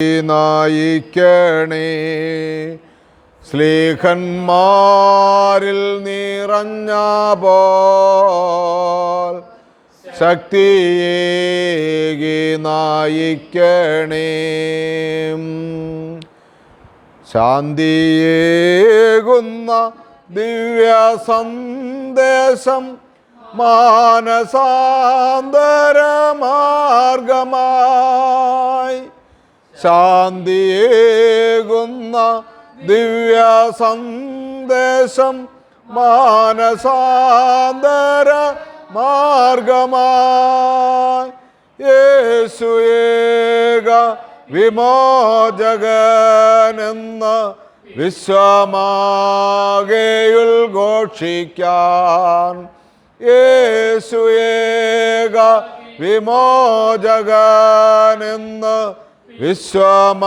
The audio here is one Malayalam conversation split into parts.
നയിക്കണേ. സ്ലീഹന്മാരിൽ നിറഞ്ഞ പോൽ ശക്തിയേകി നയിക്കണേ. ശാന്തിയേകുന്ന ദിവ്യ സന്ദേശം മാനസാന്തരമാർഗമായി. ശാന്തിയേകുന്ന ദിവ്യ സന്ദേശം മാനസാന്തര മാർഗമായി. യേശുയേക വിമോചകനെന്ന വിശ്വമാകെയുദ്ഘോഷിക്കാൻ. യേശുയേക വിമോചകനെന്ന് വിശ്വമാകെയും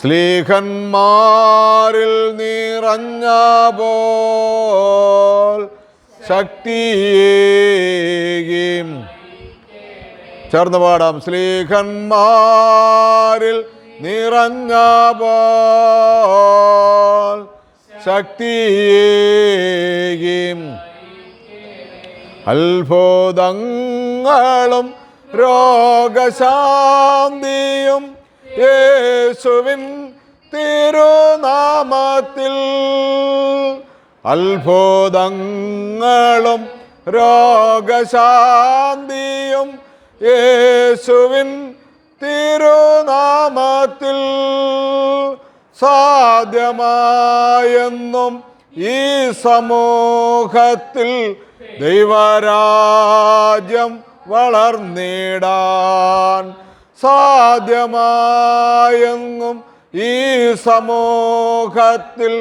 സ്ലീഹന്മാരിൽ നിറഞ്ഞ പോൽ ശക്തിയേകി. ചേർന്ന് പാടാം. സ്ലീഹന്മാരിൽ നിറഞ്ഞ പോൽ ശക്തിയേകി. അത്ഭുതങ്ങളും രോഗശാന്തിയും യേശുവിൻ തിരുനാമത്തിൽ. അത്ഭുതങ്ങളും രോഗശാന്തിയും യേശുവിൻ തിരുനാമത്തിൽ. സാധ്യമായെന്നും ഈ സമൂഹത്തിൽ ദൈവരാജ്യം വളർന്നിടാൻ. സാധ്യമായെന്നും ഈ സമൂഹത്തിൽ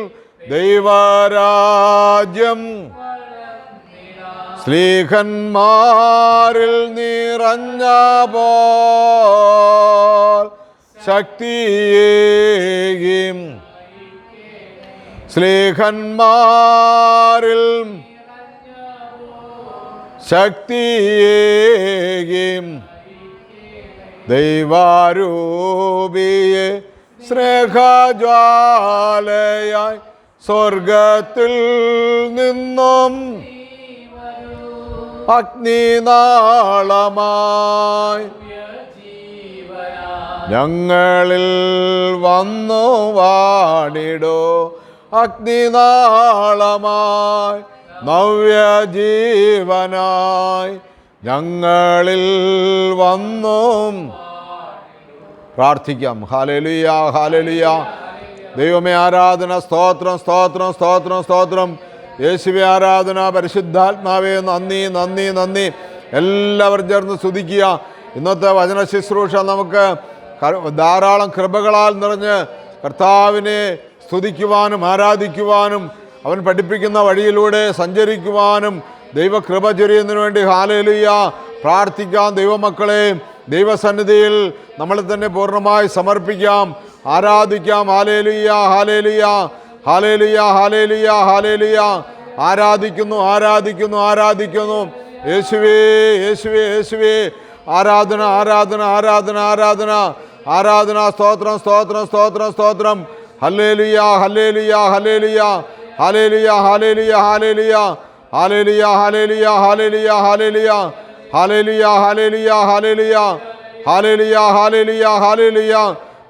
ദൈവരാജ്യം. സ്ലീഹന്മാരിൽ നിറഞ്ഞ പോൽ ശക്തിയേകി. സ്ലീഹന്മാരിൽ ശക്തിയേകി. ദൈവാരൂപിയെ സ്നേഹജ്വാലയായി സ്വർഗത്തിൽ നിന്നും അഗ്നിനാളമായി ഞങ്ങളിൽ വന്നു വാണിടോ. അഗ്നിനാളമായി നവ്യജീവനായി ഞങ്ങളിൽ വന്നു. പ്രാർത്ഥിക്കാം. Hallelujah, hallelujah. ദൈവമേ ആരാധന. സ്തോത്രം, സ്തോത്രം, സ്തോത്രം, സ്തോത്രം. യേശുവേ ആരാധന. പരിശുദ്ധാത്മാവേ നന്ദി, നന്ദി, നന്ദി. എല്ലാവരും ചേർന്ന് സ്തുതിക്കുക. ഇന്നത്തെ വചന ശുശ്രൂഷ നമുക്ക് ധാരാളം കൃപകളാൽ നിറഞ്ഞ് കർത്താവിനെ സ്തുതിക്കുവാനും ആരാധിക്കുവാനും അവൻ പഠിപ്പിക്കുന്ന വഴിയിലൂടെ സഞ്ചരിക്കുവാനും ദൈവകൃപ ചൊരിയുന്നതിന് വേണ്ടി ഹല്ലേലൂയ പ്രാർത്ഥിക്കാം. ദൈവമക്കളെ, ദൈവസന്നിധിയിൽ നമ്മളെ തന്നെ പൂർണ്ണമായി സമർപ്പിക്കാം, ആരാധിക്കാം. ഹല്ലേലൂയ, ഹല്ലേലൂയ, ഹല്ലേലൂയ, ഹല്ലേലൂയ, ഹല്ലേലൂയ. ആരാധിക്കുന്നു, ആരാധിക്കുന്നു, ആരാധിക്കുന്നു. യേശുവേ, യേശുവേ, യേശുവേ. ആരാധന, ആരാധന, ആരാധന, ആരാധന, ആരാധന. സ്തോത്രം, സ്തോത്രം, സ്തോത്രം, സ്തോത്രം. ഹല്ലേലൂയ, ഹല്ലേലൂയ, ഹല്ലേലൂയ, ഹല്ലേലൂയ, ഹല്ലേലൂയ, ഹല്ലേലൂയ, ഹല്ലേലൂയ, ഹല്ലേലൂയ, ഹല്ലേലൂയ, ഹല്ലേലൂയ, ഹല്ലേലൂയ, ഹല്ലേലൂയ, ഹല്ലേലൂയ, ഹല്ലേലൂയ, ഹല്ലേലൂയ, ഹല്ലേലൂയ,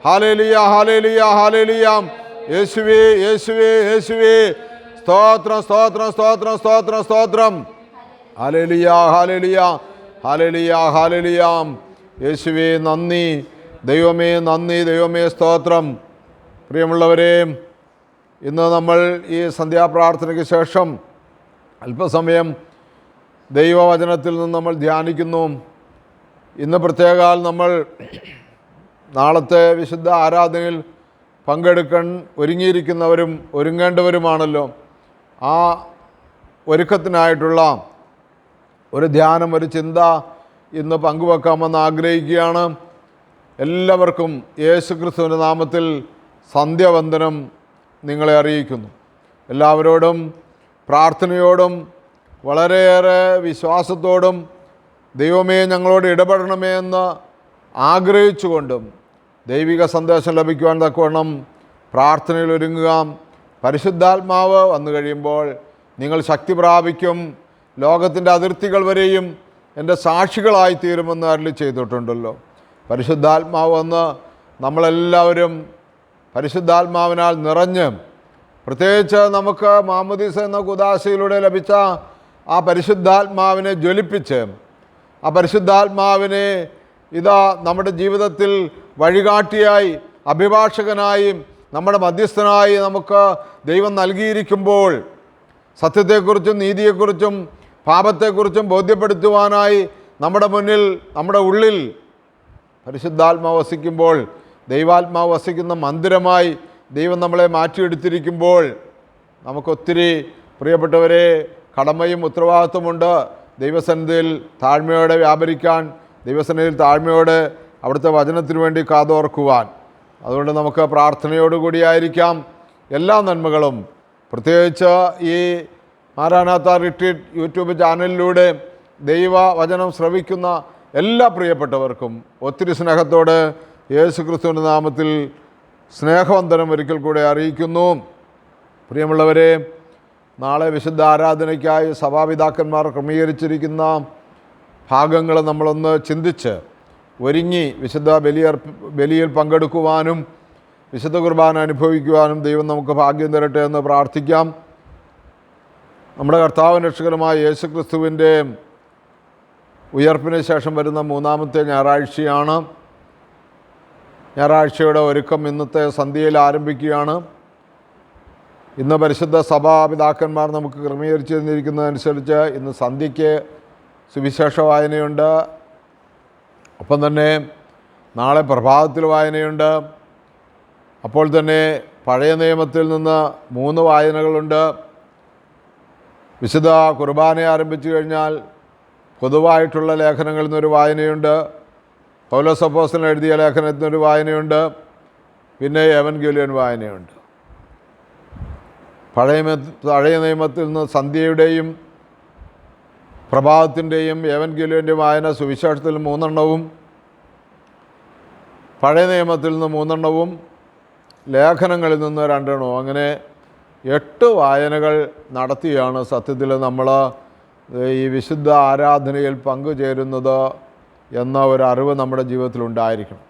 ഹല്ലേലൂയ, ഹല്ലേലൂയ, ഹല്ലേലൂയ. യേശുവേ, യേശുവേ, യേശുവേ. സ്തോത്രം, സ്തോത്രം, സ്തോത്രം, സ്തോത്രം, സ്തോത്രം. ഹല്ലേലൂയ, ഹല്ലേലൂയ, ഹല്ലേലൂയ, ഹല്ലേലൂയ. യേശുവേ നന്ദി, ദൈവമേ നന്ദി, ദൈവമേ സ്തോത്രം. പ്രിയമുള്ളവരെ, ഇന്ന് നമ്മൾ ഈ സന്ധ്യാപ്രാർത്ഥനയ്ക്ക് ശേഷം അല്പസമയം ദൈവവചനത്തിൽ നിന്ന് നമ്മൾ ധ്യാനിക്കുന്നു. ഇന്ന് പ്രത്യേകാൽ നമ്മൾ നാളത്തെ വിശുദ്ധ ആരാധനയിൽ പങ്കെടുക്കാൻ ഒരുങ്ങിയിരിക്കുന്നവരും ഒരുങ്ങേണ്ടവരുമാണല്ലോ. ആ ഒരുക്കത്തിനായിട്ടുള്ള ഒരു ധ്യാനം, ഒരു ചിന്ത ഇന്ന് പങ്കുവെക്കാമെന്ന് ആഗ്രഹിക്കുകയാണ്. എല്ലാവർക്കും യേശുക്രിസ്തുവിൻ്റെ നാമത്തിൽ സന്ധ്യാവന്ദനം നിങ്ങളെ അറിയിക്കുന്നു. എല്ലാവരോടും പ്രാർത്ഥനയോടും വളരെയേറെ വിശ്വാസത്തോടും ദൈവമേ ഞങ്ങളോട് ഇടപെടണമേ എന്ന് ആഗ്രഹിച്ചുകൊണ്ടും ദൈവിക സന്ദേശം ലഭിക്കുവാൻ തക്കവണ്ണം പ്രാർത്ഥനയിൽ ഒരുങ്ങുക. പരിശുദ്ധാത്മാവ് വന്നു കഴിയുമ്പോൾ നിങ്ങൾ ശക്തി പ്രാപിക്കും, ലോകത്തിൻ്റെ അതിർത്തികൾ വരെയും എൻ്റെ സാക്ഷികളായി തീരുമെന്ന് അരുളി ചെയ്തിട്ടുണ്ടല്ലോ. പരിശുദ്ധാത്മാവ് വന്ന് നമ്മളെല്ലാവരും പരിശുദ്ധാത്മാവിനാൽ നിറഞ്ഞ്, പ്രത്യേകിച്ച് നമുക്ക് മാമോദീസ എന്ന കൂദാശയിലൂടെ ലഭിച്ച ആ പരിശുദ്ധാത്മാവിനെ ജ്വലിപ്പിച്ച്, ആ പരിശുദ്ധാത്മാവിനെ ഇതാ നമ്മുടെ ജീവിതത്തിൽ വഴികാട്ടിയായി, അഭിഭാഷകനായി, നമ്മുടെ മധ്യസ്ഥനായി നമുക്ക് ദൈവം നൽകിയിരിക്കുമ്പോൾ സത്യത്തെക്കുറിച്ചും നീതിയെക്കുറിച്ചും പാപത്തെക്കുറിച്ചും ബോധ്യപ്പെടുത്തുവാനായി നമ്മുടെ മുന്നിൽ, നമ്മുടെ ഉള്ളിൽ പരിശുദ്ധാത്മാവ് വസിക്കുമ്പോൾ, ദൈവാത്മാവ് വസിക്കുന്ന മന്ദിരമായി ദൈവം നമ്മളെ മാറ്റിയെടുത്തിരിക്കുമ്പോൾ നമുക്കൊത്തിരി പ്രിയപ്പെട്ടവരെ കടമയും ഉത്തരവാദിത്വമുണ്ട്. ദൈവസന്നിധിയിൽ താഴ്മയോടെ വ്യാപരിക്കാൻ, ദൈവസന്നിധിയിൽ താഴ്മയോടെ അവിടുത്തെ വചനത്തിനു വേണ്ടി കാതോർക്കുവാൻ. അതുകൊണ്ട് നമുക്ക് പ്രാർത്ഥനയോടുകൂടിയായിരിക്കാം. എല്ലാ നന്മകളും, പ്രത്യേകിച്ച് ഈ മാരാനാത്ത റിട്രീറ്റ് യൂട്യൂബ് ചാനലിലൂടെ ദൈവവചനം ശ്രവിക്കുന്ന എല്ലാ പ്രിയപ്പെട്ടവർക്കും ഒത്തിരി സ്നേഹത്തോടെ യേശു ക്രിസ്തുവിൻ്റെ നാമത്തിൽ സ്നേഹവന്ദനം ഒരിക്കൽ കൂടെ അറിയിക്കുന്നു. പ്രിയമുള്ളവരെ, നാളെ വിശുദ്ധ ആരാധനയ്ക്കായി സഭാപിതാക്കന്മാർ ക്രമീകരിച്ചിരിക്കുന്ന ഭാഗങ്ങൾ നമ്മളൊന്ന് ചിന്തിച്ച് ഒരുങ്ങി വിശുദ്ധ ബലിയിൽ പങ്കെടുക്കുവാനും വിശുദ്ധ കുർബാന അനുഭവിക്കുവാനും ദൈവം നമുക്ക് ഭാഗ്യം തരട്ടെ എന്ന് പ്രാർത്ഥിക്കാം. നമ്മുടെ കർത്താവിൻ രക്ഷകനുമായ യേശു ക്രിസ്തുവിൻ്റെ ഉയർപ്പിന് ശേഷം വരുന്ന മൂന്നാമത്തെ ഞായറാഴ്ചയാണ്. ഞായറാഴ്ചയുടെ ഒരുക്കം ഇന്നത്തെ സന്ധ്യയിൽ ആരംഭിക്കുകയാണ്. ഇന്ന് പരിശുദ്ധ സഭാപിതാക്കന്മാർ നമുക്ക് ക്രമീകരിച്ചു തന്നിരിക്കുന്നതനുസരിച്ച് ഇന്ന് സന്ധ്യയ്ക്ക് സുവിശേഷ വായനയുണ്ട്. ഒപ്പം തന്നെ നാളെ പ്രഭാതത്തിൽ വായനയുണ്ട്. അപ്പോൾ തന്നെ പഴയ നിയമത്തിൽ നിന്ന് 3 വായനകളുണ്ട്. വിശുദ്ധ കുർബാന ആരംഭിച്ചു കഴിഞ്ഞാൽ പൊതുവായിട്ടുള്ള ലേഖനങ്ങളിൽ നിന്നൊരു വായനയുണ്ട്. പൗലോസ് അപ്പോസ്തലൻ എഴുതിയ ലേഖനത്തിൽ നിന്നൊരു വായനയുണ്ട്. പിന്നെ എവൻഗേലിയൻ വായനയുണ്ട്. പഴയ നിയമത്തിൽ നിന്ന് സന്ധ്യയുടെയും പ്രഭാതത്തിൻ്റെയും എവൻഗേലിയൻ്റെ വായന സുവിശേഷത്തിൽ 3 എണ്ണവും, പഴയ നിയമത്തിൽ നിന്ന് 3 എണ്ണവും, ലേഖനങ്ങളിൽ നിന്ന് 2 എണ്ണവും, അങ്ങനെ 8 വായനകൾ നടത്തിയാണ് സത്യത്തിൽ നമ്മൾ ഈ വിശുദ്ധ ആരാധനയിൽ പങ്കുചേരുന്നത് എന്ന ഒരു അറിവ് നമ്മുടെ ജീവിതത്തിൽ ഉണ്ടായിരിക്കണം.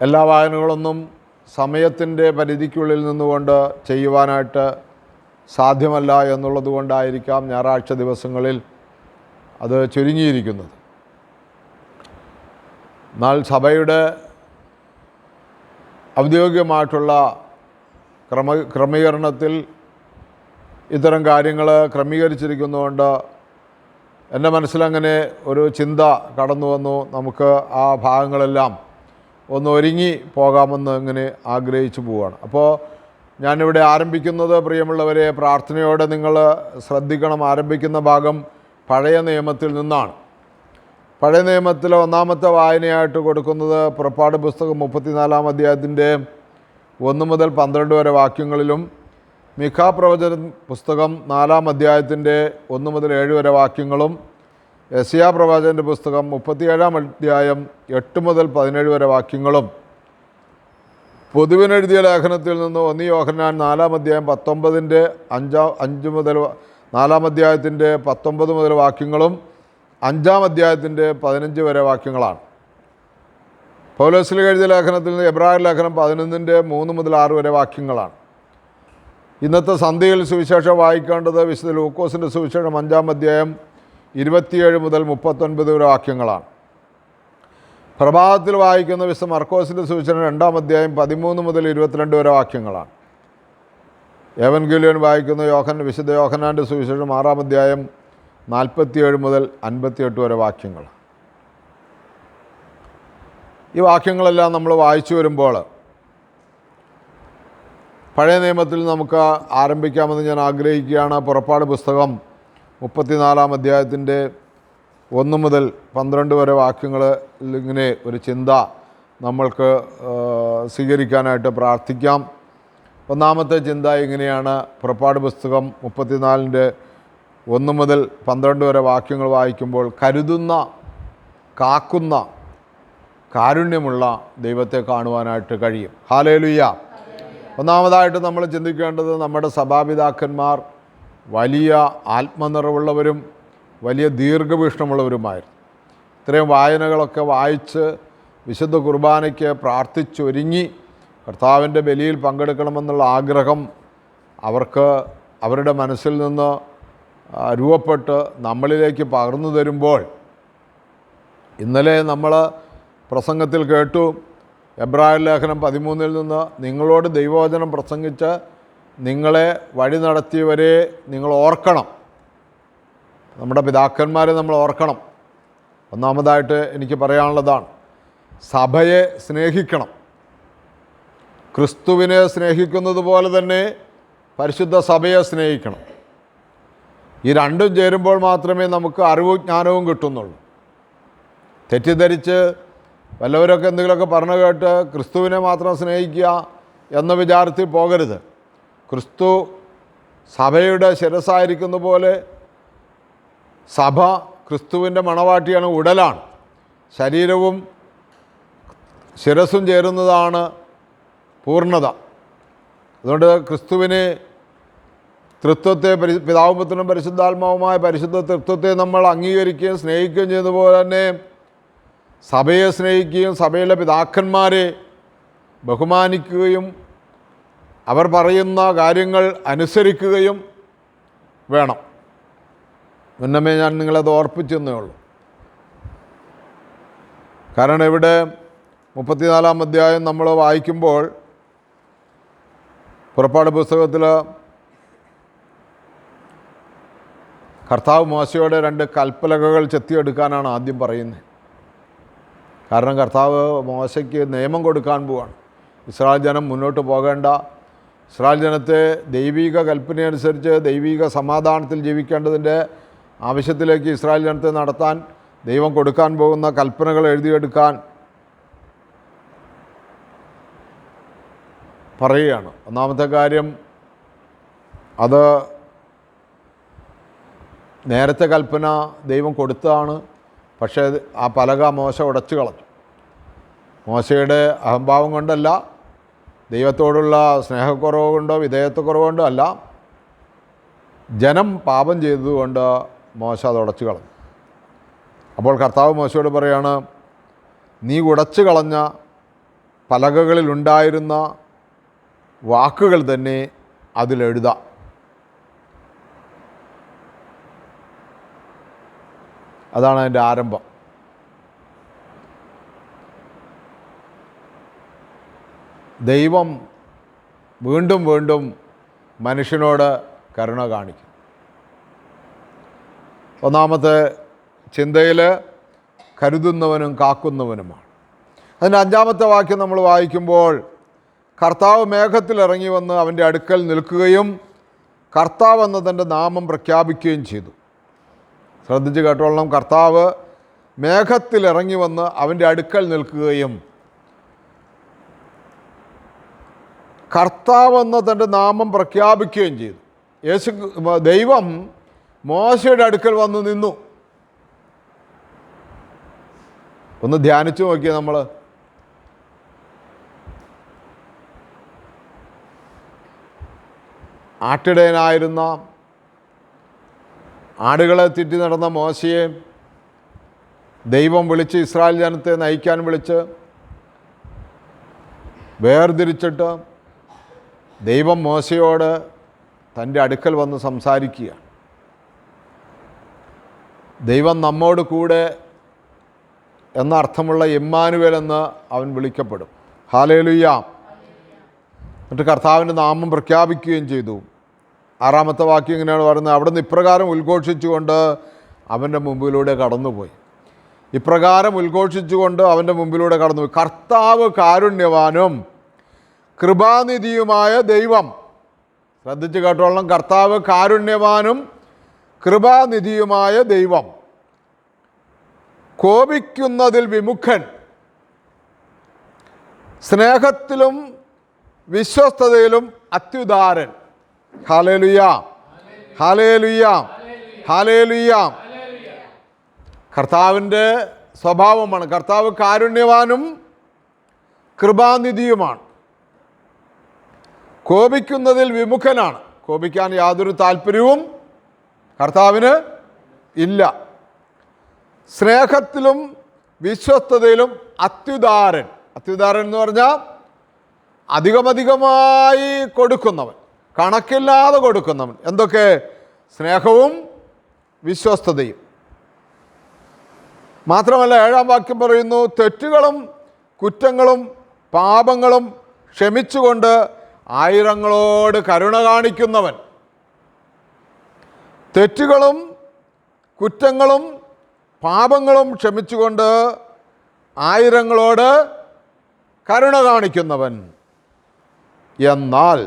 എല്ലാ വായനകളൊന്നും സമയത്തിൻ്റെ പരിധിക്കുള്ളിൽ നിന്നുകൊണ്ട് ചെയ്യുവാനായിട്ട് സാധ്യമല്ല എന്നുള്ളത് കൊണ്ടായിരിക്കാം ഞായറാഴ്ച ദിവസങ്ങളിൽ അത് ചുരുങ്ങിയിരിക്കുന്നത്. എന്നാൽ സഭയുടെ ഔദ്യോഗികമായിട്ടുള്ള ക്രമീകരണത്തിൽ ഇത്തരം കാര്യങ്ങൾ ക്രമീകരിച്ചിരിക്കുന്നതുകൊണ്ട് എൻ്റെ മനസ്സിലങ്ങനെ ഒരു ചിന്ത കടന്നു വന്നു. നമുക്ക് ആ ഭാഗങ്ങളെല്ലാം ഒന്ന് ഒരുങ്ങി പോകാമെന്ന് ഇങ്ങനെ ആഗ്രഹിച്ചു പോവുകയാണ്. അപ്പോൾ ഞാനിവിടെ ആരംഭിക്കുന്നത്, പ്രിയമുള്ളവരെ, പ്രാർത്ഥനയോടെ നിങ്ങൾ ശ്രദ്ധിക്കണം. ആരംഭിക്കുന്ന ഭാഗം പഴയ നിയമത്തിൽ നിന്നാണ്. പഴയ നിയമത്തിലെ 1-ാമത്തെ വായനയായിട്ട് കൊടുക്കുന്നത് പുറപ്പാട് പുസ്തകം 34-ാം അധ്യായത്തിൻ്റെ 1 മുതൽ 12 വരെ വാക്യങ്ങളിലും, മിഖാ പ്രവചന പുസ്തകം 4-ാം അധ്യായത്തിൻ്റെ 1 മുതൽ 7 വരെ വാക്യങ്ങളും, യെശയ്യാ പ്രവാചകൻ്റെ പുസ്തകം 37-ാം അധ്യായം 8 മുതൽ 17 വരെ വാക്യങ്ങളും, പൊതുവിനെഴുതിയ ലേഖനത്തിൽ നിന്ന് 1 യോഹന്നാൻ 4-ാം അധ്യായം 19-ൻ്റെ 5 മുതൽ 4-ാം അധ്യായത്തിൻ്റെ 19 മുതൽ വാക്യങ്ങളും, 5-ാം അധ്യായത്തിൻ്റെ 15 വരെ വാക്യങ്ങളാണ്. പൗലോസിലേക്ക് എഴുതിയ ലേഖനത്തിൽ നിന്ന് എബ്രായർ ലേഖനം 11-ൻ്റെ 3 മുതൽ 6 വരെ വാക്യങ്ങളാണ്. ഇന്നത്തെ സന്ധ്യയിൽ സുവിശേഷം വായിക്കേണ്ടത് വിശുദ്ധ ലൂക്കോസിൻ്റെ സുവിശേഷം 5-ാം അധ്യായം 27 മുതൽ 39 വരെ വാക്യങ്ങളാണ്. പ്രഭാതത്തിൽ വായിക്കുന്ന വിശുദ്ധ മർക്കോസിൻ്റെ സുവിശേഷം 2-ാം അധ്യായം 13 മുതൽ 22 വരെ വാക്യങ്ങളാണ്. എവൻഗേലിയൻ വായിക്കുന്ന വിശുദ്ധ യോഹന്നാൻ്റെ സുവിശേഷം 6-ാം അധ്യായം 47 മുതൽ 58 വരെ വാക്യങ്ങൾ. ഈ വാക്യങ്ങളെല്ലാം നമ്മൾ വായിച്ചു വരുമ്പോൾ പഴയ നിയമത്തിൽ നമുക്ക് ആരംഭിക്കാമെന്ന് ഞാൻ ആഗ്രഹിക്കുകയാണ്. പുറപ്പാട് പുസ്തകം 34-ാം അധ്യായത്തിൻ്റെ 1 മുതൽ 12 വരെ വാക്യങ്ങൾ. ഇങ്ങനെ ഒരു ചിന്ത നമ്മൾക്ക് സ്വീകരിക്കാനായിട്ട് പ്രാർത്ഥിക്കാം. 1-ാമത്തെ ചിന്ത ഇങ്ങനെയാണ്. പുറപ്പാട് പുസ്തകം 34-ൻ്റെ 1 മുതൽ 12 വരെ വാക്യങ്ങൾ വായിക്കുമ്പോൾ, കരുതുന്ന കാക്കുന്ന കാരുണ്യമുള്ള ദൈവത്തെ കാണുവാനായിട്ട് കഴിയും. ഹല്ലേലൂയ. ഒന്നാമതായിട്ട് നമ്മൾ ചിന്തിക്കേണ്ടത്, നമ്മുടെ സഭാപിതാക്കന്മാർ വലിയ ആത്മനിറവുള്ളവരും വലിയ ദീർഘവീക്ഷണമുള്ളവരുമായിരുന്നു. ഇത്രയും വായനകളൊക്കെ വായിച്ച് വിശുദ്ധ കുർബാനയ്ക്ക് പ്രാർത്ഥിച്ചൊരുങ്ങി കർത്താവിൻ്റെ ബലിയിൽ പങ്കെടുക്കണമെന്നുള്ള ആഗ്രഹം അവർക്ക് അവരുടെ മനസ്സിൽ നിന്ന് രൂപപ്പെട്ട് നമ്മളിലേക്ക് പകർന്നു തരുമ്പോൾ, ഇന്നലെ നമ്മൾ പ്രസംഗത്തിൽ കേട്ടു, എബ്രായ ലേഖനം 13 നിന്ന് നിങ്ങളോട് ദൈവവചനം പ്രസംഗിച്ച് നിങ്ങളെ വഴി നടത്തിയവരെ നിങ്ങൾ ഓർക്കണം. നമ്മുടെ പിതാക്കന്മാരെ നമ്മൾ ഓർക്കണം. ഒന്നാമതായിട്ട് എനിക്ക് പറയാനുള്ളതാണ്, സഭയെ സ്നേഹിക്കണം. ക്രിസ്തുവിനെ സ്നേഹിക്കുന്നത് പോലെ തന്നെ പരിശുദ്ധ സഭയെ സ്നേഹിക്കണം. ഈ രണ്ടും ചേരുമ്പോൾ മാത്രമേ നമുക്ക് അറിവും ജ്ഞാനവും കിട്ടുന്നുള്ളൂ. തെറ്റിദ്ധരിച്ച് വല്ലവരൊക്കെ എന്തെങ്കിലുമൊക്കെ പറഞ്ഞു കേട്ട് ക്രിസ്തുവിനെ മാത്രം സ്നേഹിക്കുക എന്ന വിചാരത്തിൽ പോകരുത്. ക്രിസ്തു സഭയുടെ ശിരസ്സായിരിക്കുന്ന പോലെ സഭ ക്രിസ്തുവിൻ്റെ മണവാട്ടിയാണ്, ഉടലാണ്. ശരീരവും ശിരസ്സും ചേരുന്നതാണ് പൂർണ്ണത. അതുകൊണ്ട് ക്രിസ്തുവിനെ, തൃത്വത്തെ, പിതാവും പുത്രനും പരിശുദ്ധാത്മാവുമായ പരിശുദ്ധ തൃത്വത്തെ നമ്മൾ അംഗീകരിക്കുകയും സ്നേഹിക്കുകയും ചെയ്തതുപോലെ തന്നെ സഭയെ സ്നേഹിക്കുകയും സഭയിലെ പിതാക്കന്മാരെ ബഹുമാനിക്കുകയും അവർ പറയുന്ന കാര്യങ്ങൾ അനുസരിക്കുകയും വേണം. മുന്നമേ ഞാൻ നിങ്ങളത് ഓർപ്പിച്ചെന്നേ ഉള്ളൂ. കാരണം ഇവിടെ 34-ാം അധ്യായം നമ്മൾ വായിക്കുമ്പോൾ, പുറപ്പാട് പുസ്തകത്തിൽ കർത്താവ് മോശയോടെ 2 കൽപ്പലകകൾ ചെത്തിയെടുക്കാനാണ് ആദ്യം പറയുന്നത്. കാരണം കർത്താവ് മോശയ്ക്ക് നിയമം കൊടുക്കാൻ പോവാണ്. ഇസ്രായേൽ ജനം മുന്നോട്ട് പോകേണ്ട, ഇസ്രായേൽ ജനത്തെ ദൈവിക കൽപ്പനയനുസരിച്ച് ദൈവിക സമാധാനത്തിൽ ജീവിക്കേണ്ടതിൻ്റെ ആവശ്യത്തിലേക്ക് ഇസ്രായേൽ ജനത്തെ നടത്താൻ ദൈവം കൊടുക്കാൻ പോകുന്ന കൽപ്പനകൾ എഴുതിയെടുക്കാൻ പറയുകയാണ്. ഒന്നാമത്തെ കാര്യം, അത് നേരത്തെ കൽപ്പന ദൈവം കൊടുത്തതാണ്. പക്ഷേ ആ പലക മോശ ഉടച്ചു കളഞ്ഞു. മോശയുടെ അഹംഭാവം കൊണ്ടല്ല, ദൈവത്തോടുള്ള സ്നേഹക്കുറവ് കൊണ്ടോ വിധേയത്വക്കുറവ് കൊണ്ടോ അല്ല, ജനം പാപം ചെയ്തതുകൊണ്ട് മോശ അത് ഉടച്ചു കളഞ്ഞു. അപ്പോൾ കർത്താവ് മോശയോട് പറയാണ്, നീ ഉടച്ചു കളഞ്ഞ പലകകളിലുണ്ടായിരുന്ന വാക്കുകൾ തന്നെ അതിലെഴുതാം. അതാണ് അതിൻ്റെ ആരംഭം. ദൈവം വീണ്ടും വീണ്ടും മനുഷ്യനോട് കരുണ കാണിക്കും. ഒന്നാമത്തെ ചിന്തയിൽ കരുതുന്നവനും കാക്കുന്നവനുമാണ്. അതിൻ്റെ 5-ാമത്തെ വാക്യം നമ്മൾ വായിക്കുമ്പോൾ, കർത്താവ് മേഘത്തിലിറങ്ങി വന്ന് അവൻ്റെ അടുക്കൽ നിൽക്കുകയും കർത്താവ് എന്ന തൻ്റെ നാമം പ്രഖ്യാപിക്കുകയും ചെയ്തു. ശ്രദ്ധിച്ച് കേട്ടോളണം, കർത്താവ് മേഘത്തിലിറങ്ങി വന്ന് അവൻ്റെ അടുക്കൽ നിൽക്കുകയും കർത്താവ് എന്ന തൻ്റെ നാമം പ്രഖ്യാപിക്കുകയും ചെയ്തു. ദൈവം മോശയുടെ അടുക്കൽ വന്ന് നിന്നു. ഒന്ന് ധ്യാനിച്ചു നോക്കിയേ നമ്മൾ. ആട്ടിടയനായിരുന്ന, ആടുകളെ തെറ്റി നടന്ന മോശയെ ദൈവം വിളിച്ച് ഇസ്രായേൽ ജനത്തെ നയിക്കാൻ വിളിച്ച് വേർതിരിച്ചിട്ട് ദൈവം മോശയോട് തൻ്റെ അടുക്കൽ വന്ന് സംസാരിക്കുക. ദൈവം നമ്മോട് കൂടെ എന്ന അർത്ഥമുള്ള ഇമ്മാനുവേൽ എന്ന് അവൻ വിളിക്കപ്പെടും. ഹല്ലേലൂയ. എന്നിട്ട് കർത്താവിൻ്റെ നാമം പ്രഖ്യാപിക്കുകയും ചെയ്തു. 6-ാമത്തെ വാക്യം ഇങ്ങനെയാണ് പറയുന്നത്, അവിടുന്ന് ഇപ്രകാരം ഉദ്ഘോഷിച്ചുകൊണ്ട് അവൻ്റെ മുമ്പിലൂടെ കടന്നുപോയി. ഇപ്രകാരം ഉദ്ഘോഷിച്ചുകൊണ്ട് അവൻ്റെ മുമ്പിലൂടെ കടന്നുപോയി, കർത്താവ് കാരുണ്യവാനും കൃപാനിധിയുമായ ദൈവം. ശ്രദ്ധിച്ച് കേട്ടോളണം, കർത്താവ് കാരുണ്യവാനും കൃപാനിധിയുമായ ദൈവം, കോപിക്കുന്നതിൽ വിമുഖൻ, സ്നേഹത്തിലും വിശ്വസ്തതയിലും അത്യുദാരൻ. ഹല്ലേലൂയ, ഹല്ലേലൂയ, ഹല്ലേലൂയ. കർത്താവിൻ്റെ സ്വഭാവമാണ്. കർത്താവ് കാരുണ്യവാനും കൃപാനിധിയുമാണ്. കോപിക്കുന്നതിൽ വിമുഖനാണ്. കോപിക്കാൻ യാതൊരു താല്പര്യവും കർത്താവിന് ഇല്ല. സ്നേഹത്തിലും വിശ്വസ്തതയിലും അത്യുദാരൻ. അത്യുദാരൻ എന്ന് പറഞ്ഞാൽ അധികമധികമായി കൊടുക്കുന്നവൻ, കണക്കില്ലാതെ കൊടുക്കുന്നവൻ. എന്തൊക്കെ? സ്നേഹവും വിശ്വസ്തതയും. മാത്രമല്ല 7-ാം വാക്യം പറയുന്നു, തെറ്റുകളും കുറ്റങ്ങളും പാപങ്ങളും ക്ഷമിച്ചുകൊണ്ട് ആയിരങ്ങളോട് കരുണ കാണിക്കുന്നവൻ. തെറ്റുകളും കുറ്റങ്ങളും പാപങ്ങളും ക്ഷമിച്ചുകൊണ്ട് ആയിരങ്ങളോട് കരുണ കാണിക്കുന്നവൻ. എന്നാൽ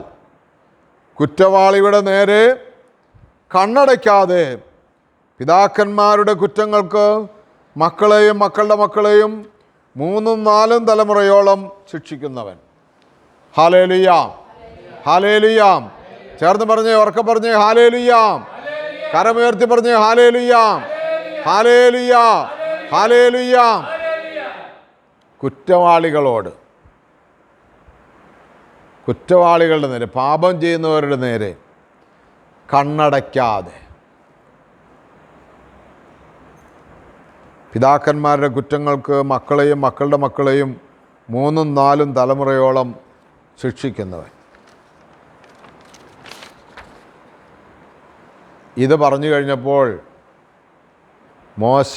കുറ്റവാളിയുടെ നേരെ കണ്ണടയ്ക്കാതെ പിതാക്കന്മാരുടെ കുറ്റങ്ങൾക്ക് മക്കളെയും മക്കളുടെ മക്കളെയും 3-4 തലമുറയോളം ശിക്ഷിക്കുന്നവൻ. ഹല്ലേലൂയാം, ഹല്ലേലൂയാം. ചേർന്ന് പറഞ്ഞേ, ഉറക്കെ പറഞ്ഞേ ഹല്ലേലൂയാം. കരമുയർത്തി പറഞ്ഞേ ഹല്ലേലൂയാം, ഹല്ലേലൂയാം, ഹല്ലേലൂയാം. കുറ്റവാളികളുടെ നേരെ, പാപം ചെയ്യുന്നവരുടെ നേരെ കണ്ണടയ്ക്കാതെ, പിതാക്കന്മാരുടെ കുറ്റങ്ങൾക്ക് മക്കളെയും മക്കളുടെ മക്കളെയും 3-4 തലമുറയോളം ശിക്ഷിക്കുന്നവൻ. ഇത് പറഞ്ഞു കഴിഞ്ഞപ്പോൾ മോശ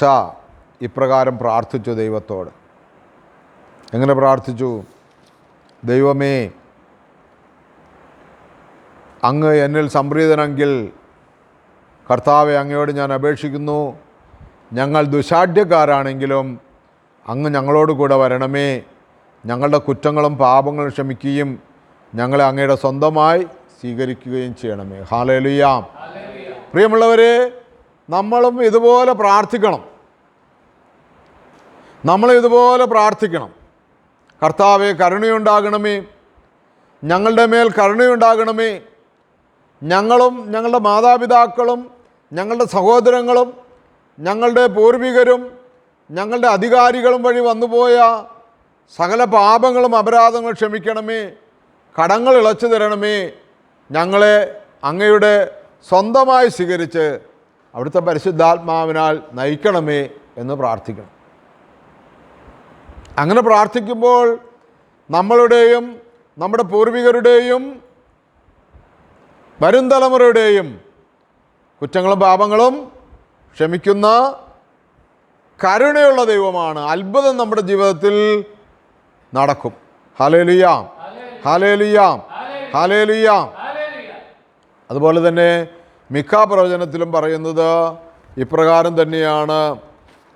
ഇപ്രകാരം പ്രാർത്ഥിച്ചു ദൈവത്തോട്. എങ്ങനെ പ്രാർത്ഥിച്ചു? ദൈവമേ, അങ്ങ് എന്നിൽ സംപ്രീതനെങ്കിൽ കർത്താവെ, അങ്ങയോട് ഞാൻ അപേക്ഷിക്കുന്നു, ഞങ്ങൾ ദുശാഠ്യക്കാരാണെങ്കിലും അങ്ങ് ഞങ്ങളോട് കൂടെ വരണമേ. ഞങ്ങളുടെ കുറ്റങ്ങളും പാപങ്ങളും ക്ഷമിക്കുകയും ഞങ്ങളെ അങ്ങയുടെ സ്വന്തമായി സ്വീകരിക്കുകയും ചെയ്യണമേ. ഹല്ലേലൂയാം. പ്രിയമുള്ളവരെ, നമ്മളും ഇതുപോലെ പ്രാർത്ഥിക്കണം. ഇതുപോലെ പ്രാർത്ഥിക്കണം. കർത്താവെ, കരുണയുണ്ടാകണമേ, ഞങ്ങളുടെ മേൽ കരുണയുണ്ടാകണമേ. ഞങ്ങളും ഞങ്ങളുടെ മാതാപിതാക്കളും ഞങ്ങളുടെ സഹോദരങ്ങളും ഞങ്ങളുടെ പൂർവികരും ഞങ്ങളുടെ അധികാരികളും വഴി വന്നുപോയ സകല പാപങ്ങളും അപരാധങ്ങളും ക്ഷമിക്കണമേ. കടങ്ങൾ ഇളച്ചു തരണമേ. ഞങ്ങളെ അങ്ങയുടെ സ്വന്തമായി സ്വീകരിച്ച് അവിടുത്തെ പരിശുദ്ധാത്മാവിനാൽ നയിക്കണമേ എന്ന് പ്രാർത്ഥിക്കണം. അങ്ങനെ പ്രാർത്ഥിക്കുമ്പോൾ നമ്മളുടെയും നമ്മുടെ പൂർവികരുടെയും വരും തലമുറയുടെയും കുറ്റങ്ങളും പാപങ്ങളും ക്ഷമിക്കുന്ന കരുണയുള്ള ദൈവമാണ്. അത്ഭുതം നമ്മുടെ ജീവിതത്തിൽ നടക്കും. ഹല്ലേലൂയാം, ഹല്ലേലൂയാം, ഹല്ലേലൂയാം. അതുപോലെ തന്നെ മിഖാ പ്രവചനത്തിലും പറയുന്നത് ഇപ്രകാരം തന്നെയാണ്.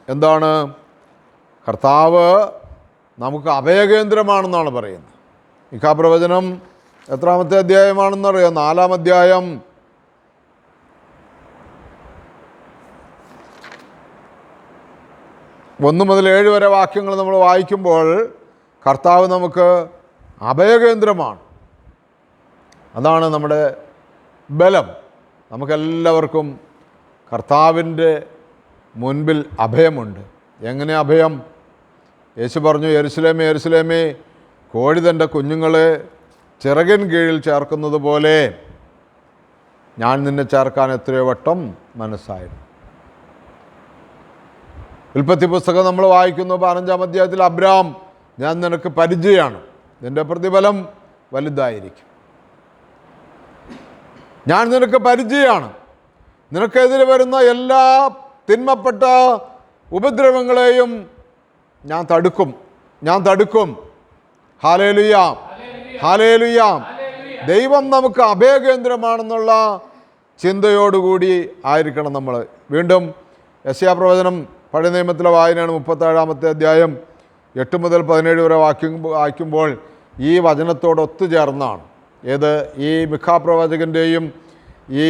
എന്താണ്? കർത്താവ് നമുക്ക് അഭയകേന്ദ്രമാണെന്നാണ് പറയുന്നത്. മിഖാ പ്രവചനം എത്രാമത്തെ അധ്യായമാണെന്നറിയാം? 4-ാം അധ്യായം 1 മുതൽ 7 വരെ വാക്യങ്ങൾ നമ്മൾ വായിക്കുമ്പോൾ കർത്താവ് നമുക്ക് അഭയകേന്ദ്രമാണ്. അതാണ് നമ്മുടെ ബലം. നമുക്കെല്ലാവർക്കും കർത്താവിൻ്റെ മുൻപിൽ അഭയമുണ്ട്. എങ്ങനെ അഭയം? യേശു പറഞ്ഞു, യെരുശലേമേ, യെരുശലേമേ, കോഴി തൻ്റെ കുഞ്ഞുങ്ങളെ ചിറകിൻ കീഴിൽ ചേർക്കുന്നത് പോലെ ഞാൻ നിന്നെ ചേർക്കാൻ എത്രയോ വട്ടം മനസ്സായിരുന്നു. ഉൽപ്പത്തി പുസ്തകം നമ്മൾ വായിക്കുന്നു 15-ാം അധ്യായത്തിൽ, അബ്രാം, ഞാൻ നിനക്ക് പരിചയമാണ്, നിൻ്റെ പ്രതിഫലം വലുതായിരിക്കും. ഞാൻ നിനക്ക് പരിചയമാണ്. നിനക്കെതിരെ വരുന്ന എല്ലാ തിന്മപ്പെട്ട ഉപദ്രവങ്ങളെയും ഞാൻ തടുക്കും. ഹല്ലേലൂയാ, ഹല്ലേലൂയാ. ദൈവം നമുക്ക് അഭയകേന്ദ്രമാണെന്നുള്ള ചിന്തയോടുകൂടി ആയിരിക്കണം നമ്മൾ. വീണ്ടും യെശയ്യാ പ്രവചനം പഴയ നിയമത്തിലെ വായനയാണ്. 37-ാമത്തെ അധ്യായം 8 മുതൽ 17 വരെ വായിക്കുമ്പോൾ ഈ വചനത്തോട് ഒത്തുചേർന്നാണ്. ഏത്? ഈ മിഖാ പ്രവാചകൻ്റെയും ഈ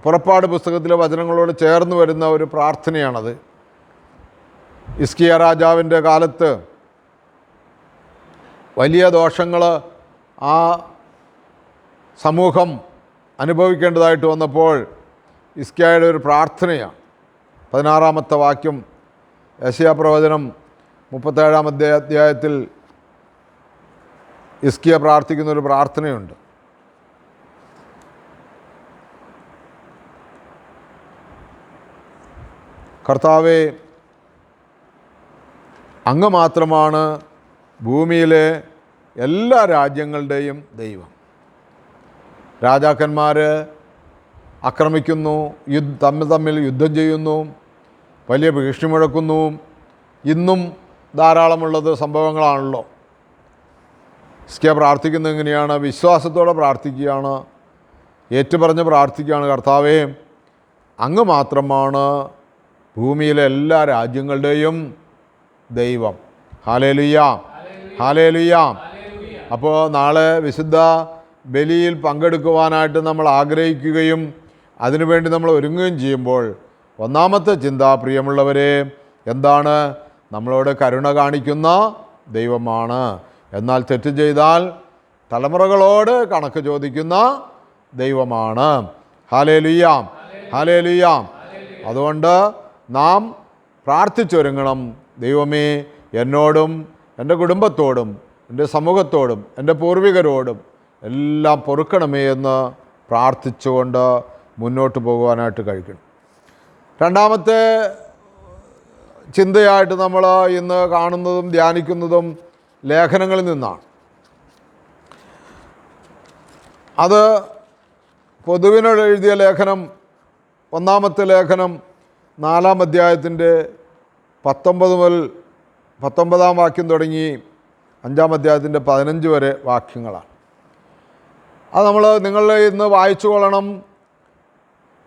പുറപ്പാട് പുസ്തകത്തിലെ വചനങ്ങളോട് ചേർന്ന് വരുന്ന ഒരു പ്രാർത്ഥനയാണത്. ഹിസ്കിയ രാജാവിൻ്റെ കാലത്ത് വലിയ ദോഷങ്ങൾ ആ സമൂഹം അനുഭവിക്കേണ്ടതായിട്ട് വന്നപ്പോൾ ഹിസ്കിയയുടെ ഒരു പ്രാർത്ഥനയാണ്. 16-ാമത്തെ വാക്യം യെശയ്യാ പ്രവചനം 37-ാം അധ്യായത്തിൽ ഹിസ്കിയ പ്രാർത്ഥിക്കുന്നൊരു പ്രാർത്ഥനയുണ്ട്. കർത്താവേ, അങ്ങ് മാത്രമാണ് ഭൂമിയിലെ എല്ലാ രാജ്യങ്ങളുടെയും ദൈവം. രാജാക്കന്മാർ ആക്രമിക്കുന്നു, തമ്മിൽ യുദ്ധം ചെയ്യുന്നു, വലിയ ഭീഷണി മുഴക്കുന്നു. ഇന്നും ധാരാളമുള്ളത് സംഭവങ്ങളാണല്ലോ. ഹിസ്കിയ പ്രാർത്ഥിക്കുന്നത് എങ്ങനെയാണ്? വിശ്വാസത്തോടെ പ്രാർത്ഥിക്കുകയാണ്, ഏറ്റുപറഞ്ഞ് പ്രാർത്ഥിക്കുകയാണ്. കർത്താവേ, അങ്ങ് മാത്രമാണ് ഭൂമിയിലെ എല്ലാ രാജ്യങ്ങളുടെയും ദൈവം. Hallelujah, hallelujah. അപ്പോൾ നാളെ വിശുദ്ധ ബലിയിൽ പങ്കെടുക്കുവാനായിട്ട് നമ്മൾ ആഗ്രഹിക്കുകയും അതിനുവേണ്ടി നമ്മൾ ഒരുങ്ങുകയും ചെയ്യുമ്പോൾ ഒന്നാമത്തെ ചിന്ത, പ്രിയമുള്ളവരെ, എന്താണ്? നമ്മളോട് കരുണ കാണിക്കുന്ന ദൈവമാണ്. എന്നാൽ തെറ്റ് ചെയ്താൽ തലമുറകളോട് കണക്ക് ചോദിക്കുന്ന ദൈവമാണ്. Hallelujah, hallelujah. അതുകൊണ്ട് നാം പ്രാർത്ഥിച്ചൊരുങ്ങണം. ദൈവമേ, എന്നോടും എൻ്റെ കുടുംബത്തോടും എൻ്റെ സമൂഹത്തോടും എൻ്റെ പൂർവികരോടും എല്ലാം പൊറുക്കണമേ എന്ന് പ്രാർത്ഥിച്ചുകൊണ്ട് മുന്നോട്ട് പോകുവാനായിട്ട് കഴിക്കണം. രണ്ടാമത്തെ ചിന്തയായിട്ട് നമ്മൾ ഇന്ന് കാണുന്നതും ധ്യാനിക്കുന്നതും ലേഖനങ്ങളിൽ നിന്നാണ്. അത് പൊതുവിനോട് എഴുതിയ ലേഖനം, ഒന്നാമത്തെ ലേഖനം 4-ാം അധ്യായത്തിൻ്റെ 19 മുതൽ 19-ാം വാക്യം തുടങ്ങി 5-ാം അധ്യായത്തിൻ്റെ 15 വരെ വാക്യങ്ങളാണ്. അത് നിങ്ങൾ ഇന്ന് വായിച്ചു കൊള്ളണം.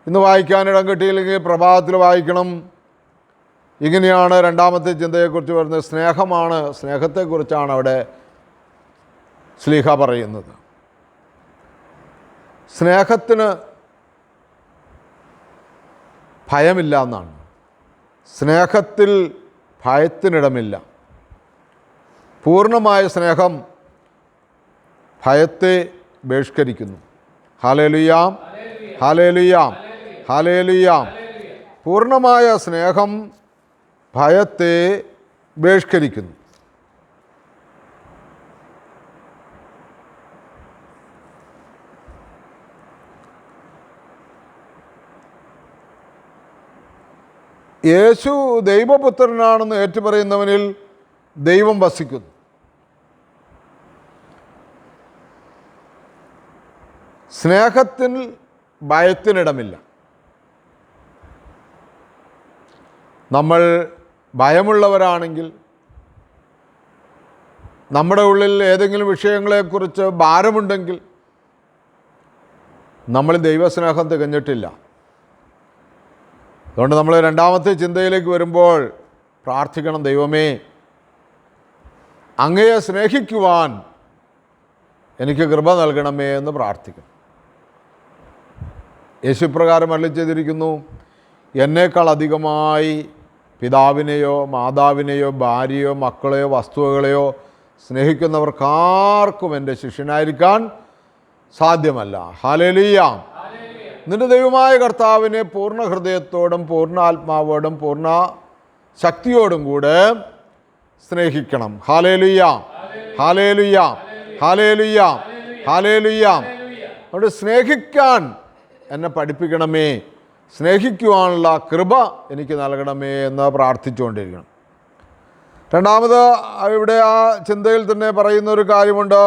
ഇന്ന് വായിക്കാനിടം കിട്ടിയില്ലെങ്കിൽ പ്രഭാതത്തിൽ വായിക്കണം. ഇങ്ങനെയാണ് രണ്ടാമത്തെ ചിന്തയെക്കുറിച്ച് പറയുന്നത്. സ്നേഹമാണ്, സ്നേഹത്തെക്കുറിച്ചാണ് അവിടെ ശ്ലീഹ പറയുന്നത്. സ്നേഹത്തിന് ഭയമില്ല എന്നാണ്. സ്നേഹത്തിൽ ഭയത്തിനിടമില്ല. പൂർണ്ണമായ സ്നേഹം ഭയത്തെ ബഹിഷ്കരിക്കുന്നു. ഹല്ലേലൂയ, ഹല്ലേലൂയ, ഹല്ലേലൂയ. പൂർണ്ണമായ സ്നേഹം ഭയത്തെ ബഹിഷ്കരിക്കുന്നു. യേശു ദൈവപുത്രനാണെന്ന് ഏറ്റുപറയുന്നവനിൽ ദൈവം വസിക്കുന്നു. സ്നേഹത്തിൽ ഭയത്തിനിടമില്ല. നമ്മൾ ഭയമുള്ളവരാണെങ്കിൽ, നമ്മുടെ ഉള്ളിൽ ഏതെങ്കിലും വിഷയങ്ങളെക്കുറിച്ച് ഭാരമുണ്ടെങ്കിൽ നമ്മൾ ദൈവസ്നേഹം തികഞ്ഞിട്ടില്ല. അതുകൊണ്ട് നമ്മൾ രണ്ടാമത്തെ ചിന്തയിലേക്ക് വരുമ്പോൾ പ്രാർത്ഥിക്കണം, ദൈവമേ, അങ്ങയെ സ്നേഹിക്കുവാൻ എനിക്ക് കൃപ നൽകണമേ എന്ന് പ്രാർത്ഥിക്കണം. യേശു പ്രകാരം അരുളി ചെയ്തിരിക്കുന്നു, എന്നേക്കാൾ അധികമായി പിതാവിനെയോ മാതാവിനെയോ ഭാര്യയോ മക്കളെയോ വസ്തുവകളെയോ സ്നേഹിക്കുന്നവർക്കാർക്കും എൻ്റെ ശിഷ്യനായിരിക്കാൻ സാധ്യമല്ല. ഹല്ലേലൂയ. നിന്റെ ദൈവമായ കർത്താവിനെ പൂർണ്ണ ഹൃദയത്തോടും പൂർണ്ണ ആത്മാവോടും പൂർണ്ണ ശക്തിയോടും കൂടെ സ്നേഹിക്കണം. ഹല്ലേലൂയ, ഹല്ലേലൂയ, ഹല്ലേലൂയ, ഹല്ലേലൂയ. അതുകൊണ്ട് സ്നേഹിക്കാൻ എന്നെ പഠിപ്പിക്കണമേ, സ്നേഹിക്കുവാനുള്ള കൃപ എനിക്ക് നൽകണമേ എന്ന് പ്രാർത്ഥിച്ചുകൊണ്ടിരിക്കണം. രണ്ടാമത് ഇവിടെ ആ ചിന്തയിൽ തന്നെ പറയുന്ന ഒരു കാര്യമുണ്ട്.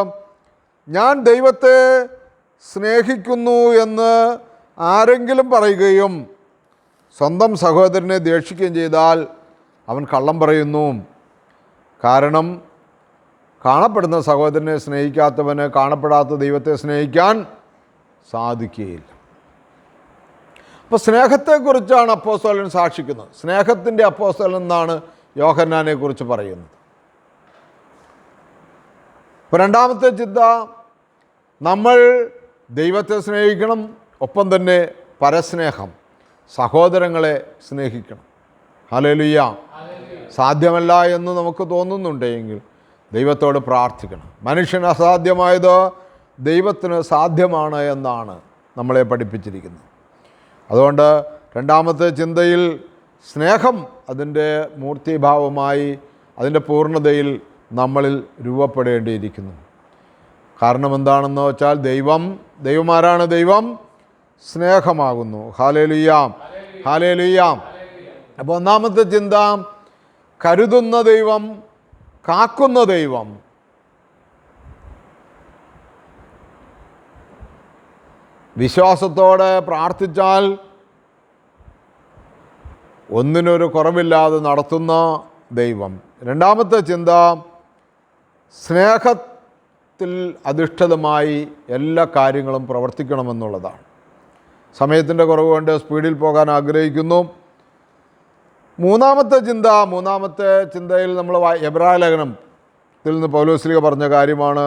ഞാൻ ദൈവത്തെ സ്നേഹിക്കുന്നു എന്ന് ആരെങ്കിലും പറയുകയും സ്വന്തം സഹോദരനെ ദേഷിക്കുകയും ചെയ്താൽ അവൻ കള്ളം പറയുന്നു. കാരണം കാണപ്പെടുന്ന സഹോദരനെ സ്നേഹിക്കാത്തവന് കാണപ്പെടാത്ത ദൈവത്തെ സ്നേഹിക്കാൻ സാധിക്കുകയില്ല. അപ്പോൾ സ്നേഹത്തെക്കുറിച്ചാണ് അപ്പോസ്തലൻ സാക്ഷിക്കുന്നത്. സ്നേഹത്തിൻ്റെ അപ്പോസ്തലൻ എന്നാണ് യോഹന്നാനെക്കുറിച്ച് പറയുന്നത്. അപ്പോൾ രണ്ടാമത്തെ ചിന്ത, നമ്മൾ ദൈവത്തെ സ്നേഹിക്കണം, ഒപ്പം തന്നെ പരസ്നേഹം, സഹോദരങ്ങളെ സ്നേഹിക്കണം. ഹല്ലേലൂയ. സാധ്യമല്ല എന്ന് നമുക്ക് തോന്നുന്നുണ്ടെങ്കിൽ ദൈവത്തോട് പ്രാർത്ഥിക്കണം. മനുഷ്യന് അസാധ്യമായത് ദൈവത്തിന് സാധ്യമാണ് എന്നാണ് നമ്മളെ പഠിപ്പിച്ചിരിക്കുന്നത്. അതുകൊണ്ട് രണ്ടാമത്തെ ചിന്തയിൽ സ്നേഹം അതിൻ്റെ മൂർത്തിഭാവമായി അതിൻ്റെ പൂർണ്ണതയിൽ നമ്മളിൽ രൂപപ്പെടേണ്ടിയിരിക്കുന്നു. കാരണം എന്താണെന്ന് വെച്ചാൽ ദൈവമാരാണ്? ദൈവം സ്നേഹമാകുന്നു. ഹല്ലേലൂയാം, ഹല്ലേലൂയാം. അപ്പോൾ ഒന്നാമത്തെ ചിന്ത, കരുതുന്ന ദൈവം, കാക്കുന്ന ദൈവം. വിശ്വാസത്തോടെ പ്രാർത്ഥിച്ചാൽ ഒന്നിനൊരു കുറവില്ലാതെ നടത്തുന്ന ദൈവം. രണ്ടാമത്തെ ചിന്ത, സ്നേഹത്തിൽ അധിഷ്ഠിതമായി എല്ലാ കാര്യങ്ങളും പ്രവർത്തിക്കണമെന്നുള്ളതാണ്. സമയത്തിൻ്റെ കുറവ് കൊണ്ട് സ്പീഡിൽ പോകാൻ ആഗ്രഹിക്കുന്നു. മൂന്നാമത്തെ ചിന്തയിൽ നമ്മൾ എബ്രായ ലേഖനത്തിൽ നിന്ന് പൗലോസ്ലീഹ പറഞ്ഞ കാര്യമാണ്.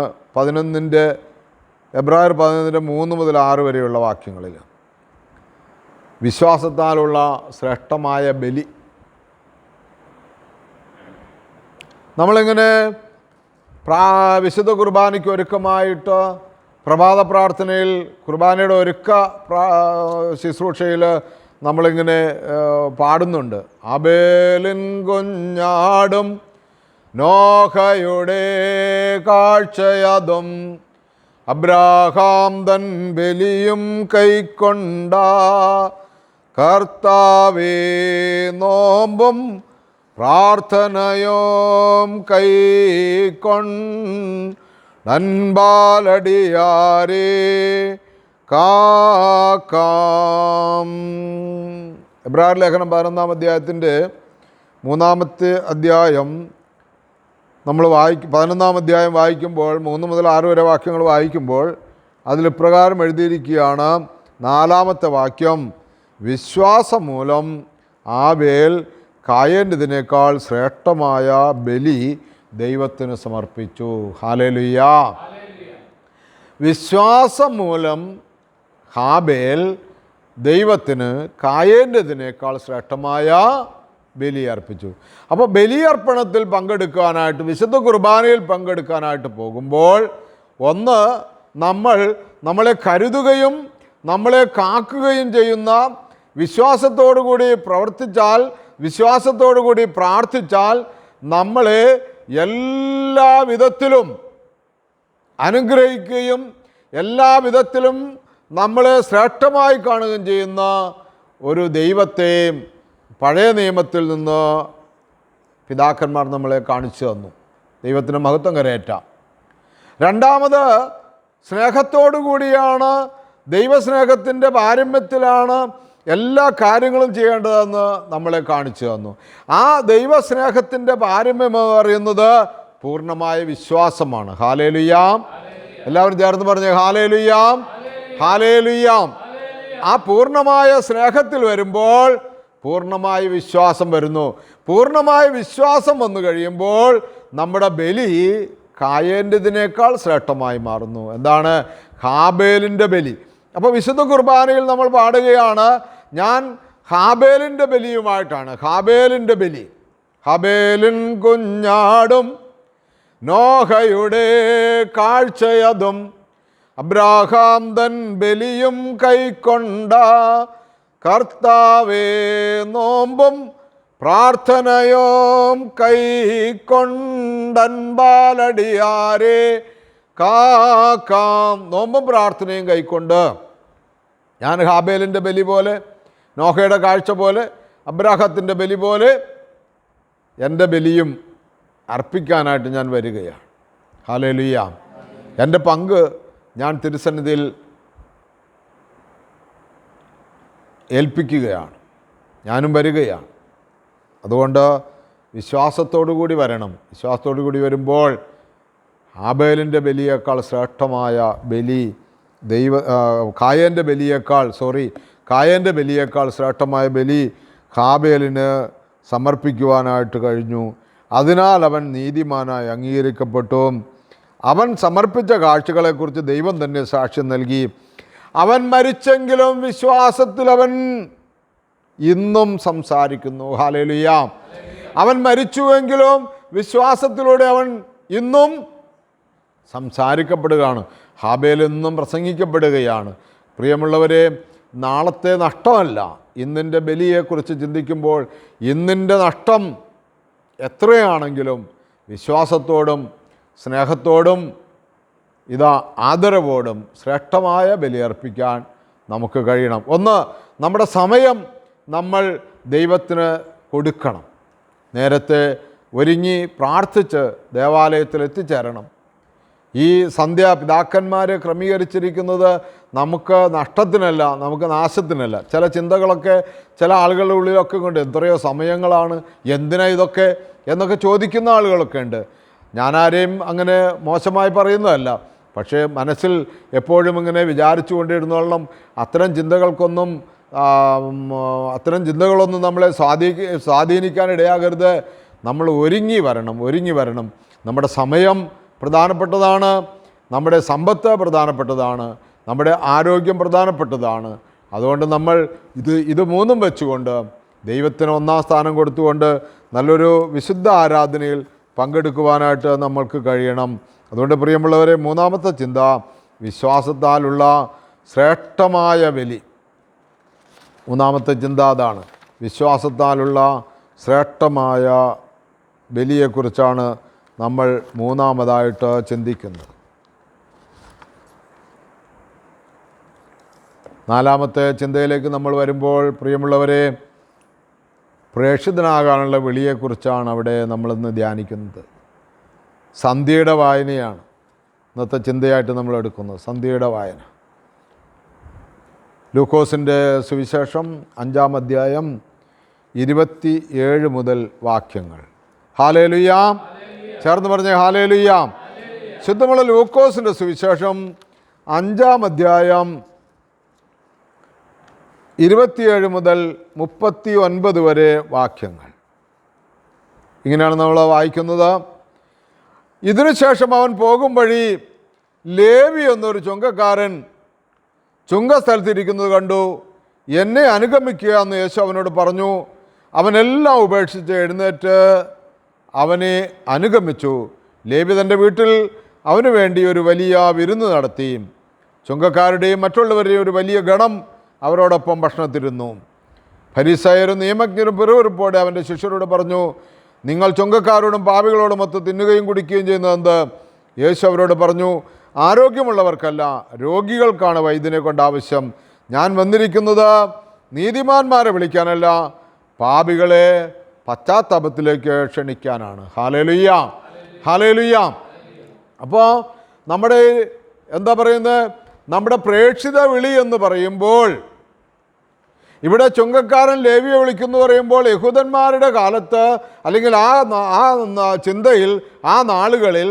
എബ്രായർ 11:3 മുതൽ 6 വരെയുള്ള വാക്യങ്ങളിൽ വിശ്വാസത്താലുള്ള ശ്രേഷ്ഠമായ ബലി. നമ്മളിങ്ങനെ വിശുദ്ധ കുർബാനയ്ക്ക് ഒരുക്കമായിട്ട് പ്രഭാത പ്രാർത്ഥനയിൽ കുർബാനയുടെ ശുശ്രൂഷയിൽ നമ്മളിങ്ങനെ പാടുന്നുണ്ട്. ആബേലിൻ കുഞ്ഞാടും നോഹയുടെ കാഴ്ചയതും അബ്രാഹാം തൻ ബലിയും കൈക്കൊണ്ട കർത്താവേ നോമ്പും പ്രാർത്ഥനയോം നൻപാലടിയാരേ കാക്കാം. എബ്രായർ ലേഖനം 11-ാം അധ്യായത്തിൻ്റെ 3-ാമത്തെ അധ്യായം നമ്മൾ 11-ാം അധ്യായം വായിക്കുമ്പോൾ 3 മുതൽ 6 വരെ വാക്യങ്ങൾ വായിക്കുമ്പോൾ അതിൽ ഇപ്രകാരം എഴുതിയിരിക്കുകയാണ്. 4-ാമത്തെ വാക്യം, വിശ്വാസം മൂലം ആബേൽ കായേണ്ടതിനേക്കാൾ ശ്രേഷ്ഠമായ ബലി ദൈവത്തിന് സമർപ്പിച്ചു. ഹല്ലേലൂയ. വിശ്വാസം മൂലം ഹാബേൽ ദൈവത്തിന് കായേണ്ടതിനേക്കാൾ ശ്രേഷ്ഠമായ ബലി അർപ്പിച്ചു. അപ്പോൾ ബലിയർപ്പണത്തിൽ പങ്കെടുക്കാനായിട്ട്, വിശുദ്ധ കുർബാനയിൽ പങ്കെടുക്കാനായിട്ട് പോകുമ്പോൾ നമ്മളെ കരുതുകയും നമ്മളെ കാക്കുകയും ചെയ്യുന്ന, വിശ്വാസത്തോടുകൂടി പ്രവർത്തിച്ചാൽ, വിശ്വാസത്തോടുകൂടി പ്രാർത്ഥിച്ചാൽ നമ്മളെ എല്ലാ വിധത്തിലും അനുഗ്രഹിക്കുകയും എല്ലാ വിധത്തിലും നമ്മളെ ശ്രേഷ്ഠമായി കാണുകയും ചെയ്യുന്ന ഒരു ദൈവത്തെ പഴയ നിയമത്തിൽ നിന്ന് പിതാക്കന്മാർ നമ്മളെ കാണിച്ചു തന്നു. ദൈവത്തിന് മഹത്വം കരയേറ്റാം. രണ്ടാമത്, സ്നേഹത്തോടു കൂടിയാണ്, ദൈവസ്നേഹത്തിൻ്റെ പാരമ്യത്തിലാണ് എല്ലാ കാര്യങ്ങളും ചെയ്യേണ്ടതെന്ന് നമ്മളെ കാണിച്ചു തന്നു. ആ ദൈവസ്നേഹത്തിൻ്റെ പാരമ്യം എന്ന് പറയുന്നത് പൂർണ്ണമായ വിശ്വാസമാണ്. ഹല്ലേലൂയാം. എല്ലാവരും ചേർന്ന് പറഞ്ഞേ ഹല്ലേലൂയാം, ഹല്ലേലൂയാം. ആ പൂർണ്ണമായ സ്നേഹത്തിൽ വരുമ്പോൾ പൂർണ്ണമായ വിശ്വാസം വരുന്നു. പൂർണ്ണമായ വിശ്വാസം വന്നു കഴിയുമ്പോൾ നമ്മുടെ ബലി കായേണ്ടതിനേക്കാൾ ശ്രേഷ്ഠമായി മാറുന്നു. എന്താണ്? ഹാബേലിൻ്റെ ബലി. അപ്പോൾ വിശുദ്ധ കുർബാനയിൽ നമ്മൾ പാടുകയാണ്, ഞാൻ ഹാബേലിൻ്റെ ബലിയുമായിട്ടാണ്. ഹാബേലിൻ്റെ ബലി, ഹാബേലിൻ കുഞ്ഞാടും നോഹയുടെ കാഴ്ചയതും അബ്രാഹാം തൻ ബലിയും കൈക്കൊണ്ട കർത്താവേ നോമ്പും പ്രാർത്ഥനയോം കൈക്കൊണ്ടൻപാലടിയാരേ കാക്കാം. നോമ്പും പ്രാർത്ഥനയും കൈക്കൊണ്ട് ഞാൻ ഹാബേലിൻ്റെ ബലി പോലെ, നോഹയുടെ കാഴ്ച പോലെ, അബ്രാഹത്തിൻ്റെ ബലി പോലെ എൻ്റെ ബലിയും അർപ്പിക്കാനായിട്ട് ഞാൻ വരികയാണ്. ഹല്ലേലൂയ. എൻ്റെ പങ്ക് ഞാൻ തിരുസന്നിധിയിൽ ഏൽപ്പിക്കുകയാണ്. ഞാനും വരികയാണ്. അതുകൊണ്ട് വിശ്വാസത്തോടു കൂടി വരണം. വിശ്വാസത്തോടു കൂടി വരുമ്പോൾ ആബേലിൻ്റെ ബലിയേക്കാൾ ശ്രേഷ്ഠമായ ബലി കായേൻ്റെ ബലിയേക്കാൾ ശ്രേഷ്ഠമായ ബലി ഹാബേലിന് സമർപ്പിക്കുവാനായിട്ട് കഴിഞ്ഞു. അതിനാൽ അവൻ നീതിമാനായി അംഗീകരിക്കപ്പെട്ടു. അവൻ സമർപ്പിച്ച കാഴ്ചകളെക്കുറിച്ച് ദൈവം തന്നെ സാക്ഷ്യം നൽകി. അവൻ മരിച്ചെങ്കിലും വിശ്വാസത്തിൽ അവൻ ഇന്നും സംസാരിക്കുന്നു. ഹല്ലേലൂയ. അവൻ മരിച്ചുവെങ്കിലും വിശ്വാസത്തിലൂടെ അവൻ ഇന്നും സംസാരിക്കപ്പെടുകയാണ്. ഹാബേൽ എന്നും പ്രസംഗിക്കപ്പെടുകയാണ്. പ്രിയമുള്ളവരെ, നാളത്തെ നഷ്ടമല്ല, ഇന്നിൻ്റെ ബലിയെക്കുറിച്ച് ചിന്തിക്കുമ്പോൾ ഇന്നിൻ്റെ നഷ്ടം എത്രയാണെങ്കിലും വിശ്വാസത്തോടും സ്നേഹത്തോടും ആദരവോടും ശ്രേഷ്ഠമായ ബലിയർപ്പിക്കാൻ നമുക്ക് കഴിയണം. ഒന്ന്, നമ്മുടെ സമയം നമ്മൾ ദൈവത്തിന് കൊടുക്കണം. നേരത്തെ ഒരുങ്ങി പ്രാർത്ഥിച്ച് ദേവാലയത്തിൽ എത്തിച്ചേരണം. ഈ സന്ധ്യ പിതാക്കന്മാർ ക്രമീകരിച്ചിരിക്കുന്നത് നമുക്ക് നഷ്ടത്തിനല്ല, നമുക്ക് നാശത്തിനല്ല. ചില ചിന്തകളൊക്കെ ചില ആളുകളുടെ ഉള്ളിലൊക്കെ കൊണ്ട് എത്രയോ സമയങ്ങളാണ്, എന്തിനാ ഇതൊക്കെ എന്നൊക്കെ ചോദിക്കുന്ന ആളുകളൊക്കെ ഉണ്ട്. ഞാനാരെയും അങ്ങനെ മോശമായി പറയുന്നതല്ല, പക്ഷേ മനസ്സിൽ എപ്പോഴും ഇങ്ങനെ വിചാരിച്ചു കൊണ്ടിരുന്നോളം അത്തരം ചിന്തകളൊന്നും നമ്മളെ സ്വാധീനിക്കാനിടയാകരുത്. നമ്മൾ ഒരുങ്ങി വരണം. നമ്മുടെ സമയം പ്രധാനപ്പെട്ടതാണ്, നമ്മുടെ സമ്പത്ത് പ്രധാനപ്പെട്ടതാണ്, നമ്മുടെ ആരോഗ്യം പ്രധാനപ്പെട്ടതാണ്. അതുകൊണ്ട് നമ്മൾ ഇത് മൂന്നും വെച്ചുകൊണ്ട് ദൈവത്തിന് ഒന്നാം സ്ഥാനം കൊടുത്തുകൊണ്ട് നല്ലൊരു വിശുദ്ധ ആരാധനയിൽ പങ്കെടുക്കുവാനായിട്ട് നമ്മൾക്ക് കഴിയണം. അതുകൊണ്ട് പ്രിയമുള്ളവരെ, മൂന്നാമത്തെ ചിന്ത വിശ്വാസത്താലുള്ള ശ്രേഷ്ഠമായ ബലി. മൂന്നാമത്തെ ചിന്ത അതാണ്, വിശ്വാസത്താലുള്ള ശ്രേഷ്ഠമായ ബലിയെക്കുറിച്ചാണ് നമ്മൾ മൂന്നാമതായിട്ട് ചിന്തിക്കുന്നത്. നാലാമത്തെ ചിന്തയിലേക്ക് നമ്മൾ വരുമ്പോൾ പ്രിയമുള്ളവരെ, പ്രേക്ഷിതനാകാനുള്ള വിളിയെക്കുറിച്ചാണ് അവിടെ നമ്മളിന്ന് ധ്യാനിക്കുന്നത്. സന്ധ്യയുടെ വായനയാണ് ഇന്നത്തെ ചിന്തയായിട്ട് നമ്മൾ എടുക്കുന്നത്. സന്ധ്യയുടെ വായന. ലൂക്കോസിൻ്റെ സുവിശേഷം 5-ാം അധ്യായം 27 മുതൽ വാക്യങ്ങൾ. ഹല്ലേലൂയാ, ചേർന്ന് പറഞ്ഞേ ഹല്ലേലൂയാ. ശുദ്ധമുള്ള ലൂക്കോസിൻ്റെ സുവിശേഷം 5-ാം അധ്യായം 27 മുതൽ 39 വരെ വാക്യങ്ങൾ. ഇങ്ങനെയാണ് നമ്മൾ വായിക്കുന്നത്. ഇതിനുശേഷം അവൻ പോകും വഴി ലേവി എന്നൊരു ചുങ്കക്കാരൻ ചുങ്കസ്ഥലത്തിരിക്കുന്നത് കണ്ടു. എന്നെ അനുഗമിക്കുക എന്ന് യേശു അവനോട് പറഞ്ഞു. അവനെല്ലാം ഉപേക്ഷിച്ച് എഴുന്നേറ്റ് അവനെ അനുഗമിച്ചു. ലേവി തൻ്റെ വീട്ടിൽ അവന് വേണ്ടി ഒരു വലിയ വിരുന്ന് നടത്തി. ചുങ്കക്കാരുടെയും മറ്റുള്ളവരുടെയും ഒരു വലിയ ഗണം അവരോടൊപ്പം ഭക്ഷണത്തിരുന്നു. ഫരിസയരും നിയമജ്ഞരും പിറുപിറുപ്പോടെ അവൻ്റെ ശിഷ്യരോട് പറഞ്ഞു, നിങ്ങൾ ചുങ്കക്കാരോടും പാപികളോടും ഒത്ത് തിന്നുകയും കുടിക്കുകയും ചെയ്യുന്നതെന്ത്? യേശു അവരോട് പറഞ്ഞു, ആരോഗ്യമുള്ളവർക്കല്ല, രോഗികൾക്കാണ് വൈദ്യനെ കൊണ്ട് ആവശ്യം. ഞാൻ വന്നിരിക്കുന്നത് നീതിമാന്മാരെ വിളിക്കാനല്ല, പാപികളെ പശ്ചാത്താപത്തിലേക്ക് ക്ഷണിക്കാനാണ്. Hallelujah, hallelujah. അപ്പോൾ നമ്മുടെ നമ്മുടെ പ്രേക്ഷിത വിളി എന്ന് പറയുമ്പോൾ, ഇവിടെ ചുങ്കക്കാരൻ ലേവിയെ വിളിക്കുന്നു പറയുമ്പോൾ, യഹൂദന്മാരുടെ കാലത്ത് അല്ലെങ്കിൽ ആ ചിന്തയിൽ ആ നാളുകളിൽ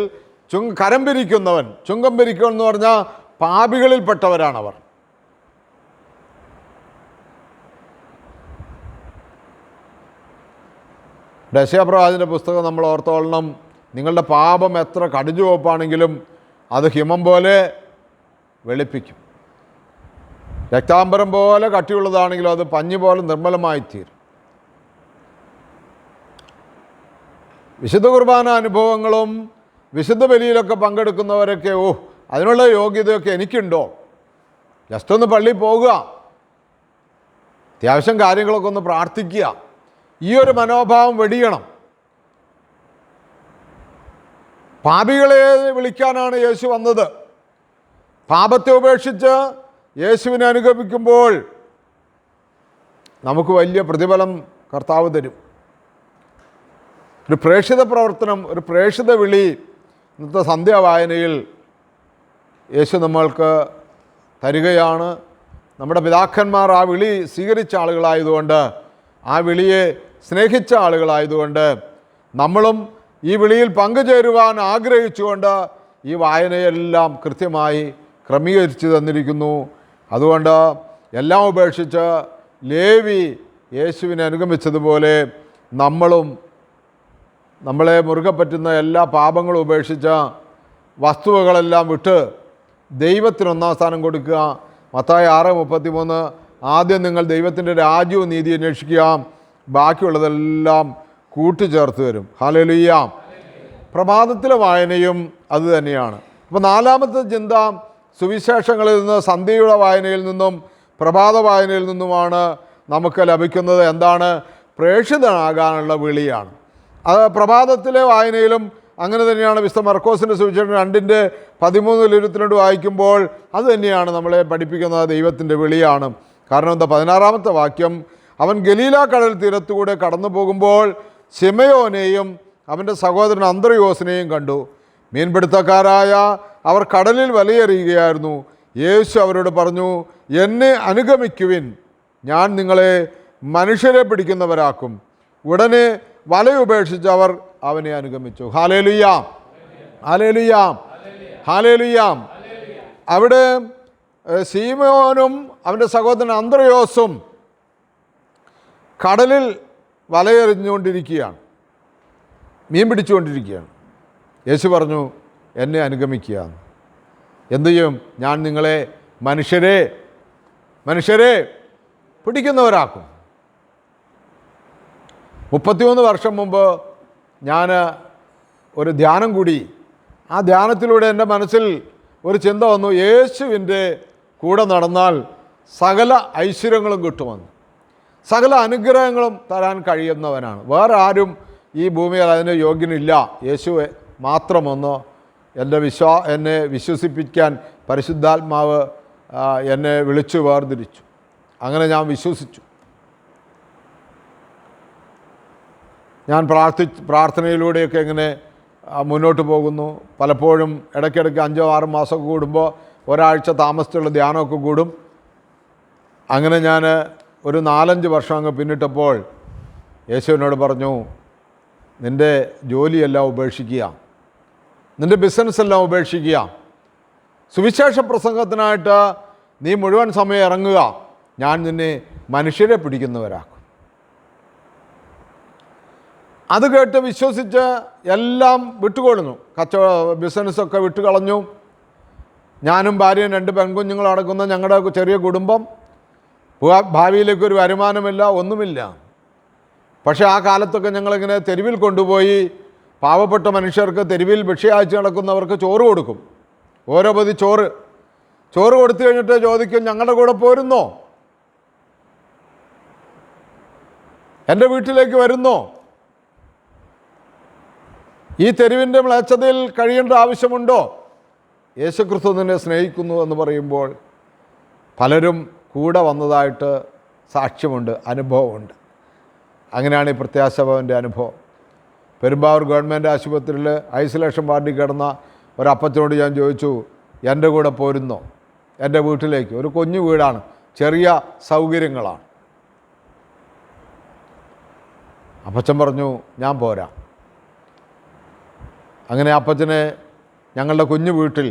കരം പിരിക്കുന്നവൻ, ചുങ്കം പിരിക്കുന്നവൻ എന്ന് പറഞ്ഞാൽ പാപികളിൽപ്പെട്ടവരാണവർ. യെശയ്യാപ്രവാചകന്റെ പുസ്തകം നമ്മൾ ഓർത്തോളണം. നിങ്ങളുടെ പാപം എത്ര കടുചുവപ്പാണെങ്കിലും അത് ഹിമം പോലെ വെളുപ്പിക്കും. രക്താംബരം പോലെ കട്ടിയുള്ളതാണെങ്കിലും അത് പഞ്ഞി പോലെ നിർമ്മലമായിത്തീരും. വിശുദ്ധ കുർബാന അനുഭവങ്ങളും വിശുദ്ധ ബലിയിലൊക്കെ പങ്കെടുക്കുന്നവരൊക്കെ അതിനുള്ള യോഗ്യതയൊക്കെ എനിക്കുണ്ടോ? ജസ്റ്റ് ഒന്ന് പള്ളിയിൽ പോകുക, അത്യാവശ്യം കാര്യങ്ങളൊക്കെ ഒന്ന് പ്രാർത്ഥിക്കുക. ഈ ഒരു മനോഭാവം വെടിയണം. പാപികളെ വിളിക്കാനാണ് യേശു വന്നത്. പാപത്തെ ഉപേക്ഷിച്ച് യേശുവിനെ അനുഗമിക്കുമ്പോൾ നമുക്ക് വലിയ പ്രതിഫലം കർത്താവ് തരും. ഒരു പ്രേക്ഷിത പ്രവർത്തനം, ഒരു പ്രേക്ഷിത വിളി ഇന്നത്തെ സന്ധ്യാവായനയിൽ യേശു നമ്മൾക്ക് തരികയാണ്. നമ്മുടെ പിതാക്കന്മാർ ആ വിളി സ്വീകരിച്ച ആളുകളായതുകൊണ്ട്, ആ വിളിയെ സ്നേഹിച്ച ആളുകളായതുകൊണ്ട്, നമ്മളും ഈ വിളിയിൽ പങ്കുചേരുവാൻ ആഗ്രഹിച്ചുകൊണ്ട് ഈ വായനയെല്ലാം കൃത്യമായി ക്രമീകരിച്ചു തന്നിരിക്കുന്നു. അതുകൊണ്ട് എല്ലാം ഉപേക്ഷിച്ച് ലേവി യേശുവിനെ അനുഗമിച്ചതുപോലെ നമ്മളും നമ്മളെ മുറുകെ പറ്റുന്ന എല്ലാ പാപങ്ങളും ഉപേക്ഷിച്ച് വസ്തുവകളെല്ലാം വിട്ട് ദൈവത്തിന് ഒന്നാം സ്ഥാനം കൊടുക്കുക. മത്തായി 6:33, ആദ്യം നിങ്ങൾ ദൈവത്തിൻ്റെ രാജ്യവും നീതി അന്വേഷിക്കുക, ബാക്കിയുള്ളതെല്ലാം കൂട്ടിച്ചേർത്ത് വരും. ഹല്ലേലൂയ. പ്രഭാതത്തിലെ വായനയും അതുതന്നെയാണ്. അപ്പോൾ നാലാമത്തെ ചിന്ത സുവിശേഷങ്ങളിൽ നിന്ന്, സന്ധ്യയുടെ വായനയിൽ നിന്നും പ്രഭാത വായനയിൽ നിന്നുമാണ് നമുക്ക് ലഭിക്കുന്നത് എന്താണ്? പ്രേക്ഷിതനാകാനുള്ള വിളിയാണ്. അത് പ്രഭാതത്തിലെ വായനയിലും അങ്ങനെ തന്നെയാണ്. വിശുദ്ധ മർക്കോസിൻ്റെ സുവിശേഷം 2:13-22 വായിക്കുമ്പോൾ അത് തന്നെയാണ് നമ്മളെ പഠിപ്പിക്കുന്നത്. ദൈവത്തിൻ്റെ വിളിയാണ്. കാരണം എന്താ? 16-ാമത്തെ വാക്യം, അവൻ ഗലീല കടൽ തീരത്തുകൂടെ കടന്നു പോകുമ്പോൾ ശിമയോനെയും അവൻ്റെ സഹോദരൻ അന്ത്രയോസിനെയും കണ്ടു. മീൻപിടുത്തക്കാരായ അവർ കടലിൽ വലയെറിയുകയായിരുന്നു. യേശു അവരോട് പറഞ്ഞു, എന്നെ അനുഗമിക്കുവിൻ, ഞാൻ നിങ്ങളെ മനുഷ്യരെ പിടിക്കുന്നവരാക്കും. ഉടനെ വലയുപേക്ഷിച്ച് അവർ അവനെ അനുഗമിച്ചു. ഹല്ലേലൂയാ, ഹല്ലേലൂയാ, ഹല്ലേലൂയാ. അവിടെ ശീമോനും അവൻ്റെ സഹോദരൻ അന്ത്രയോസും കടലിൽ വലയെറിഞ്ഞുകൊണ്ടിരിക്കുകയാണ്, മീൻ പിടിച്ചുകൊണ്ടിരിക്കുകയാണ്. യേശു പറഞ്ഞു, എന്നെ അനുഗമിക്കുക. എന്തു ചെയ്യും? ഞാൻ നിങ്ങളെ മനുഷ്യരെ പിടിക്കുന്നവരാക്കും. 33 വർഷം മുമ്പ് ഞാൻ ഒരു ധ്യാനം കൂടി. ആ ധ്യാനത്തിലൂടെ എൻ്റെ മനസ്സിൽ ഒരു ചിന്ത വന്നു, യേശുവിൻ്റെ കൂടെ നടന്നാൽ സകല ഐശ്വര്യങ്ങളും കിട്ടുമെന്ന്. സകല അനുഗ്രഹങ്ങളും തരാൻ കഴിയുന്നവനാണ്. വേറെ ആരും ഈ ഭൂമിയിൽ അതിന് യോഗ്യനില്ല. യേശുവെ മാത്രമൊന്ന് എന്നെ വിശ്വസിപ്പിക്കാൻ പരിശുദ്ധാത്മാവ് എന്നെ വിളിച്ചു വേർതിരിച്ചു. അങ്ങനെ ഞാൻ വിശ്വസിച്ചു. ഞാൻ പ്രാർത്ഥനയിലൂടെയൊക്കെ ഇങ്ങനെ മുന്നോട്ട് പോകുന്നു. പലപ്പോഴും ഇടയ്ക്കിടയ്ക്ക് 5-6 മാസം കൂടുമ്പോൾ ഒരാഴ്ച താമസിച്ചുള്ള ധ്യാനമൊക്കെ കൂടും. അങ്ങനെ ഞാൻ ഒരു 4-5 വർഷം അങ്ങ് പിന്നിട്ടപ്പോൾ യേശുവിനോട് പറഞ്ഞു, നിൻ്റെ ജോലിയെല്ലാം ഉപേക്ഷിക്കുക, നിൻ്റെ ബിസിനസ്സെല്ലാം ഉപേക്ഷിക്കുക, സുവിശേഷ പ്രസംഗത്തിനായിട്ട് നീ മുഴുവൻ സമയം ഇറങ്ങുക, ഞാൻ നിന്നെ മനുഷ്യരെ പിടിക്കുന്നവരാക്കും. അത് കേട്ട് വിശ്വസിച്ച് എല്ലാം വിട്ടുകൊടുന്നു. ബിസിനസ്സൊക്കെ വിട്ടുകളഞ്ഞു. ഞാനും ഭാര്യയും 2 പെൺകുഞ്ഞുങ്ങളും അടക്കുന്ന ഞങ്ങളുടെ ചെറിയ കുടുംബം. ഭാവിയിലേക്കൊരു വരുമാനമില്ല, ഒന്നുമില്ല. പക്ഷേ ആ കാലത്തൊക്കെ ഞങ്ങളിങ്ങനെ തെരുവിൽ കൊണ്ടുപോയി പാവപ്പെട്ട മനുഷ്യർക്ക്, തെരുവിൽ ഭിക്ഷയാഴ്ച നടക്കുന്നവർക്ക് ചോറ് കൊടുക്കും. ഓരോ പതി ചോറ് കൊടുത്തു കഴിഞ്ഞിട്ട് ചോദിക്കും, ഞങ്ങളുടെ കൂടെ പോരുന്നോ? എൻ്റെ വീട്ടിലേക്ക് വരുന്നോ? ഈ തെരുവിൻ്റെ മ്ലേച്ഛതയിൽ കഴിയേണ്ട ആവശ്യമുണ്ടോ? യേശുക്രിസ്തു നിന്നെ സ്നേഹിക്കുന്നു എന്ന് പറയുമ്പോൾ പലരും കൂടെ വന്നതായിട്ട് സാക്ഷ്യമുണ്ട്, അനുഭവമുണ്ട്. അങ്ങനെയാണ് ഈ പ്രത്യാശഭവൻ്റെ അനുഭവം. പെരുമ്പാവൂർ ഗവൺമെൻറ് ആശുപത്രിയിൽ ഐസൊലേഷൻ വാർഡിൽ കിടന്ന ഒരപ്പച്ചനോട് ഞാൻ ചോദിച്ചു, എൻ്റെ കൂടെ പോരുന്നോ എൻ്റെ വീട്ടിലേക്ക്? ഒരു കുഞ്ഞു വീടാണ്, ചെറിയ സൗകര്യങ്ങളാണ്. അപ്പച്ചൻ പറഞ്ഞു, ഞാൻ പോരാ. അങ്ങനെ അപ്പച്ചനെ ഞങ്ങളുടെ കുഞ്ഞു വീട്ടിൽ,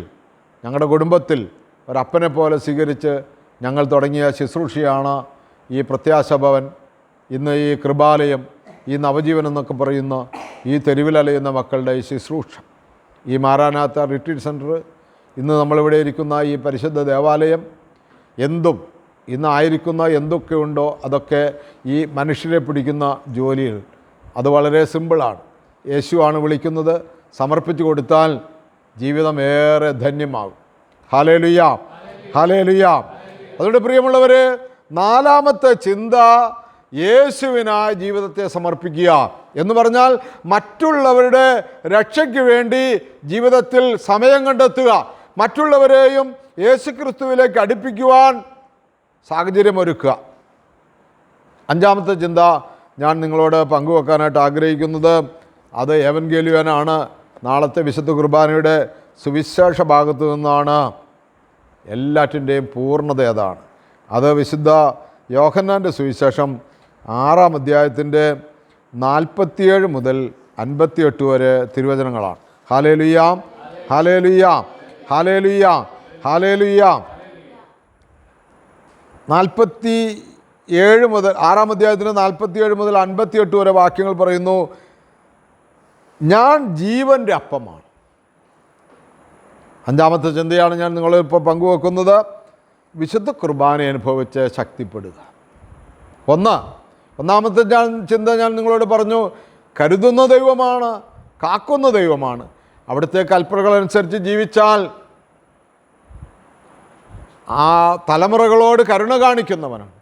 ഞങ്ങളുടെ കുടുംബത്തിൽ ഒരപ്പനെ പോലെ സ്വീകരിച്ച് ഞങ്ങൾ തുടങ്ങിയ ശുശ്രൂഷയാണ് ഈ പ്രത്യാശഭവൻ. ഇന്ന് ഈ കൃപാലയം, ഈ നവജീവൻ എന്നൊക്കെ പറയുന്ന ഈ തെരുവിലലയുന്ന മക്കളുടെ ഈ ശുശ്രൂഷ, ഈ മാറാനാത്ത റിട്രീറ്റ് സെൻറ്റർ, ഇന്ന് നമ്മളിവിടെ ഇരിക്കുന്ന ഈ പരിശുദ്ധ ദേവാലയം, ഇന്നായിരിക്കുന്ന എന്തൊക്കെ ഉണ്ടോ അതൊക്കെ ഈ മനുഷ്യരെ പിടിക്കുന്ന ജോലികൾ. അത് വളരെ സിമ്പിളാണ്. യേശുവാണ് വിളിക്കുന്നത്. സമർപ്പിച്ചു കൊടുത്താൽ ജീവിതം ഏറെ ധന്യമാകും. ഹല്ലേലൂയാ, ഹല്ലേലൂയാ. അതുകൊണ്ട് പ്രിയമുള്ളവർ, 4ാമത്തെ ചിന്ത, യേശുവിനായി ജീവിതത്തെ സമർപ്പിക്കുക എന്ന് പറഞ്ഞാൽ മറ്റുള്ളവരുടെ രക്ഷയ്ക്ക് വേണ്ടി ജീവിതത്തിൽ സമയം കണ്ടെത്തുക, മറ്റുള്ളവരെയും യേശുക്രിസ്തുവിലേക്ക് അടുപ്പിക്കുവാൻ സാഹചര്യമൊരുക്കുക. 5ാമത്തെ ചിന്ത ഞാൻ നിങ്ങളോട് പങ്കുവെക്കാനായിട്ട് ആഗ്രഹിക്കുന്നത് അത് എവൻഗേലിയോനാണ്. നാളത്തെ വിശുദ്ധ കുർബാനയുടെ സുവിശേഷ ഭാഗത്തു നിന്നാണ്. എല്ലാറ്റിൻ്റെയും പൂർണ്ണത അതാണ്. അത് വിശുദ്ധ യോഹന്നാൻ്റെ സുവിശേഷം 6-ാം അധ്യായത്തിൻ്റെ 47 മുതൽ 58 വരെ തിരുവചനങ്ങളാണ്. ഹല്ലേലൂയാ, ഹല്ലേലൂയാ, ഹല്ലേലൂയാ, ഹല്ലേലൂയാ. 47 മുതൽ 6-ാം അധ്യായത്തിന് 47 മുതൽ 58 വരെ വാക്യങ്ങൾ പറയുന്നു, ഞാൻ ജീവൻ്റെ അപ്പമാണ്. 5ാമത്തെ ചിന്തയാണ് ഞാൻ നിങ്ങളിപ്പോൾ പങ്കുവെക്കുന്നത്. വിശുദ്ധ കുർബാന അനുഭവിച്ച് ശക്തിപ്പെടുക. ഒന്നാമത്തെ ചിന്ത ഞാൻ നിങ്ങളോട് പറഞ്ഞു, കരുതുന്ന ദൈവമാണ്, കാക്കുന്ന ദൈവമാണ്. അവിടുത്തെ കൽപ്പനകളനുസരിച്ച് ജീവിച്ചാൽ ആ തലമുറകളോട് കരുണ കാണിക്കുന്നവനാണ്.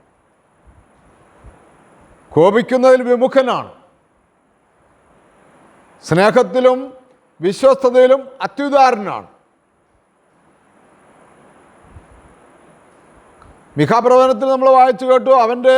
കോപിക്കുന്നതിൽ വിമുഖനാണ്, സ്നേഹത്തിലും വിശ്വസ്തതയിലും അത്യുദാരനാണ്. മിഖാപ്രവചനത്തിൽ നമ്മൾ വായിച്ചു കേട്ടു, അവൻ്റെ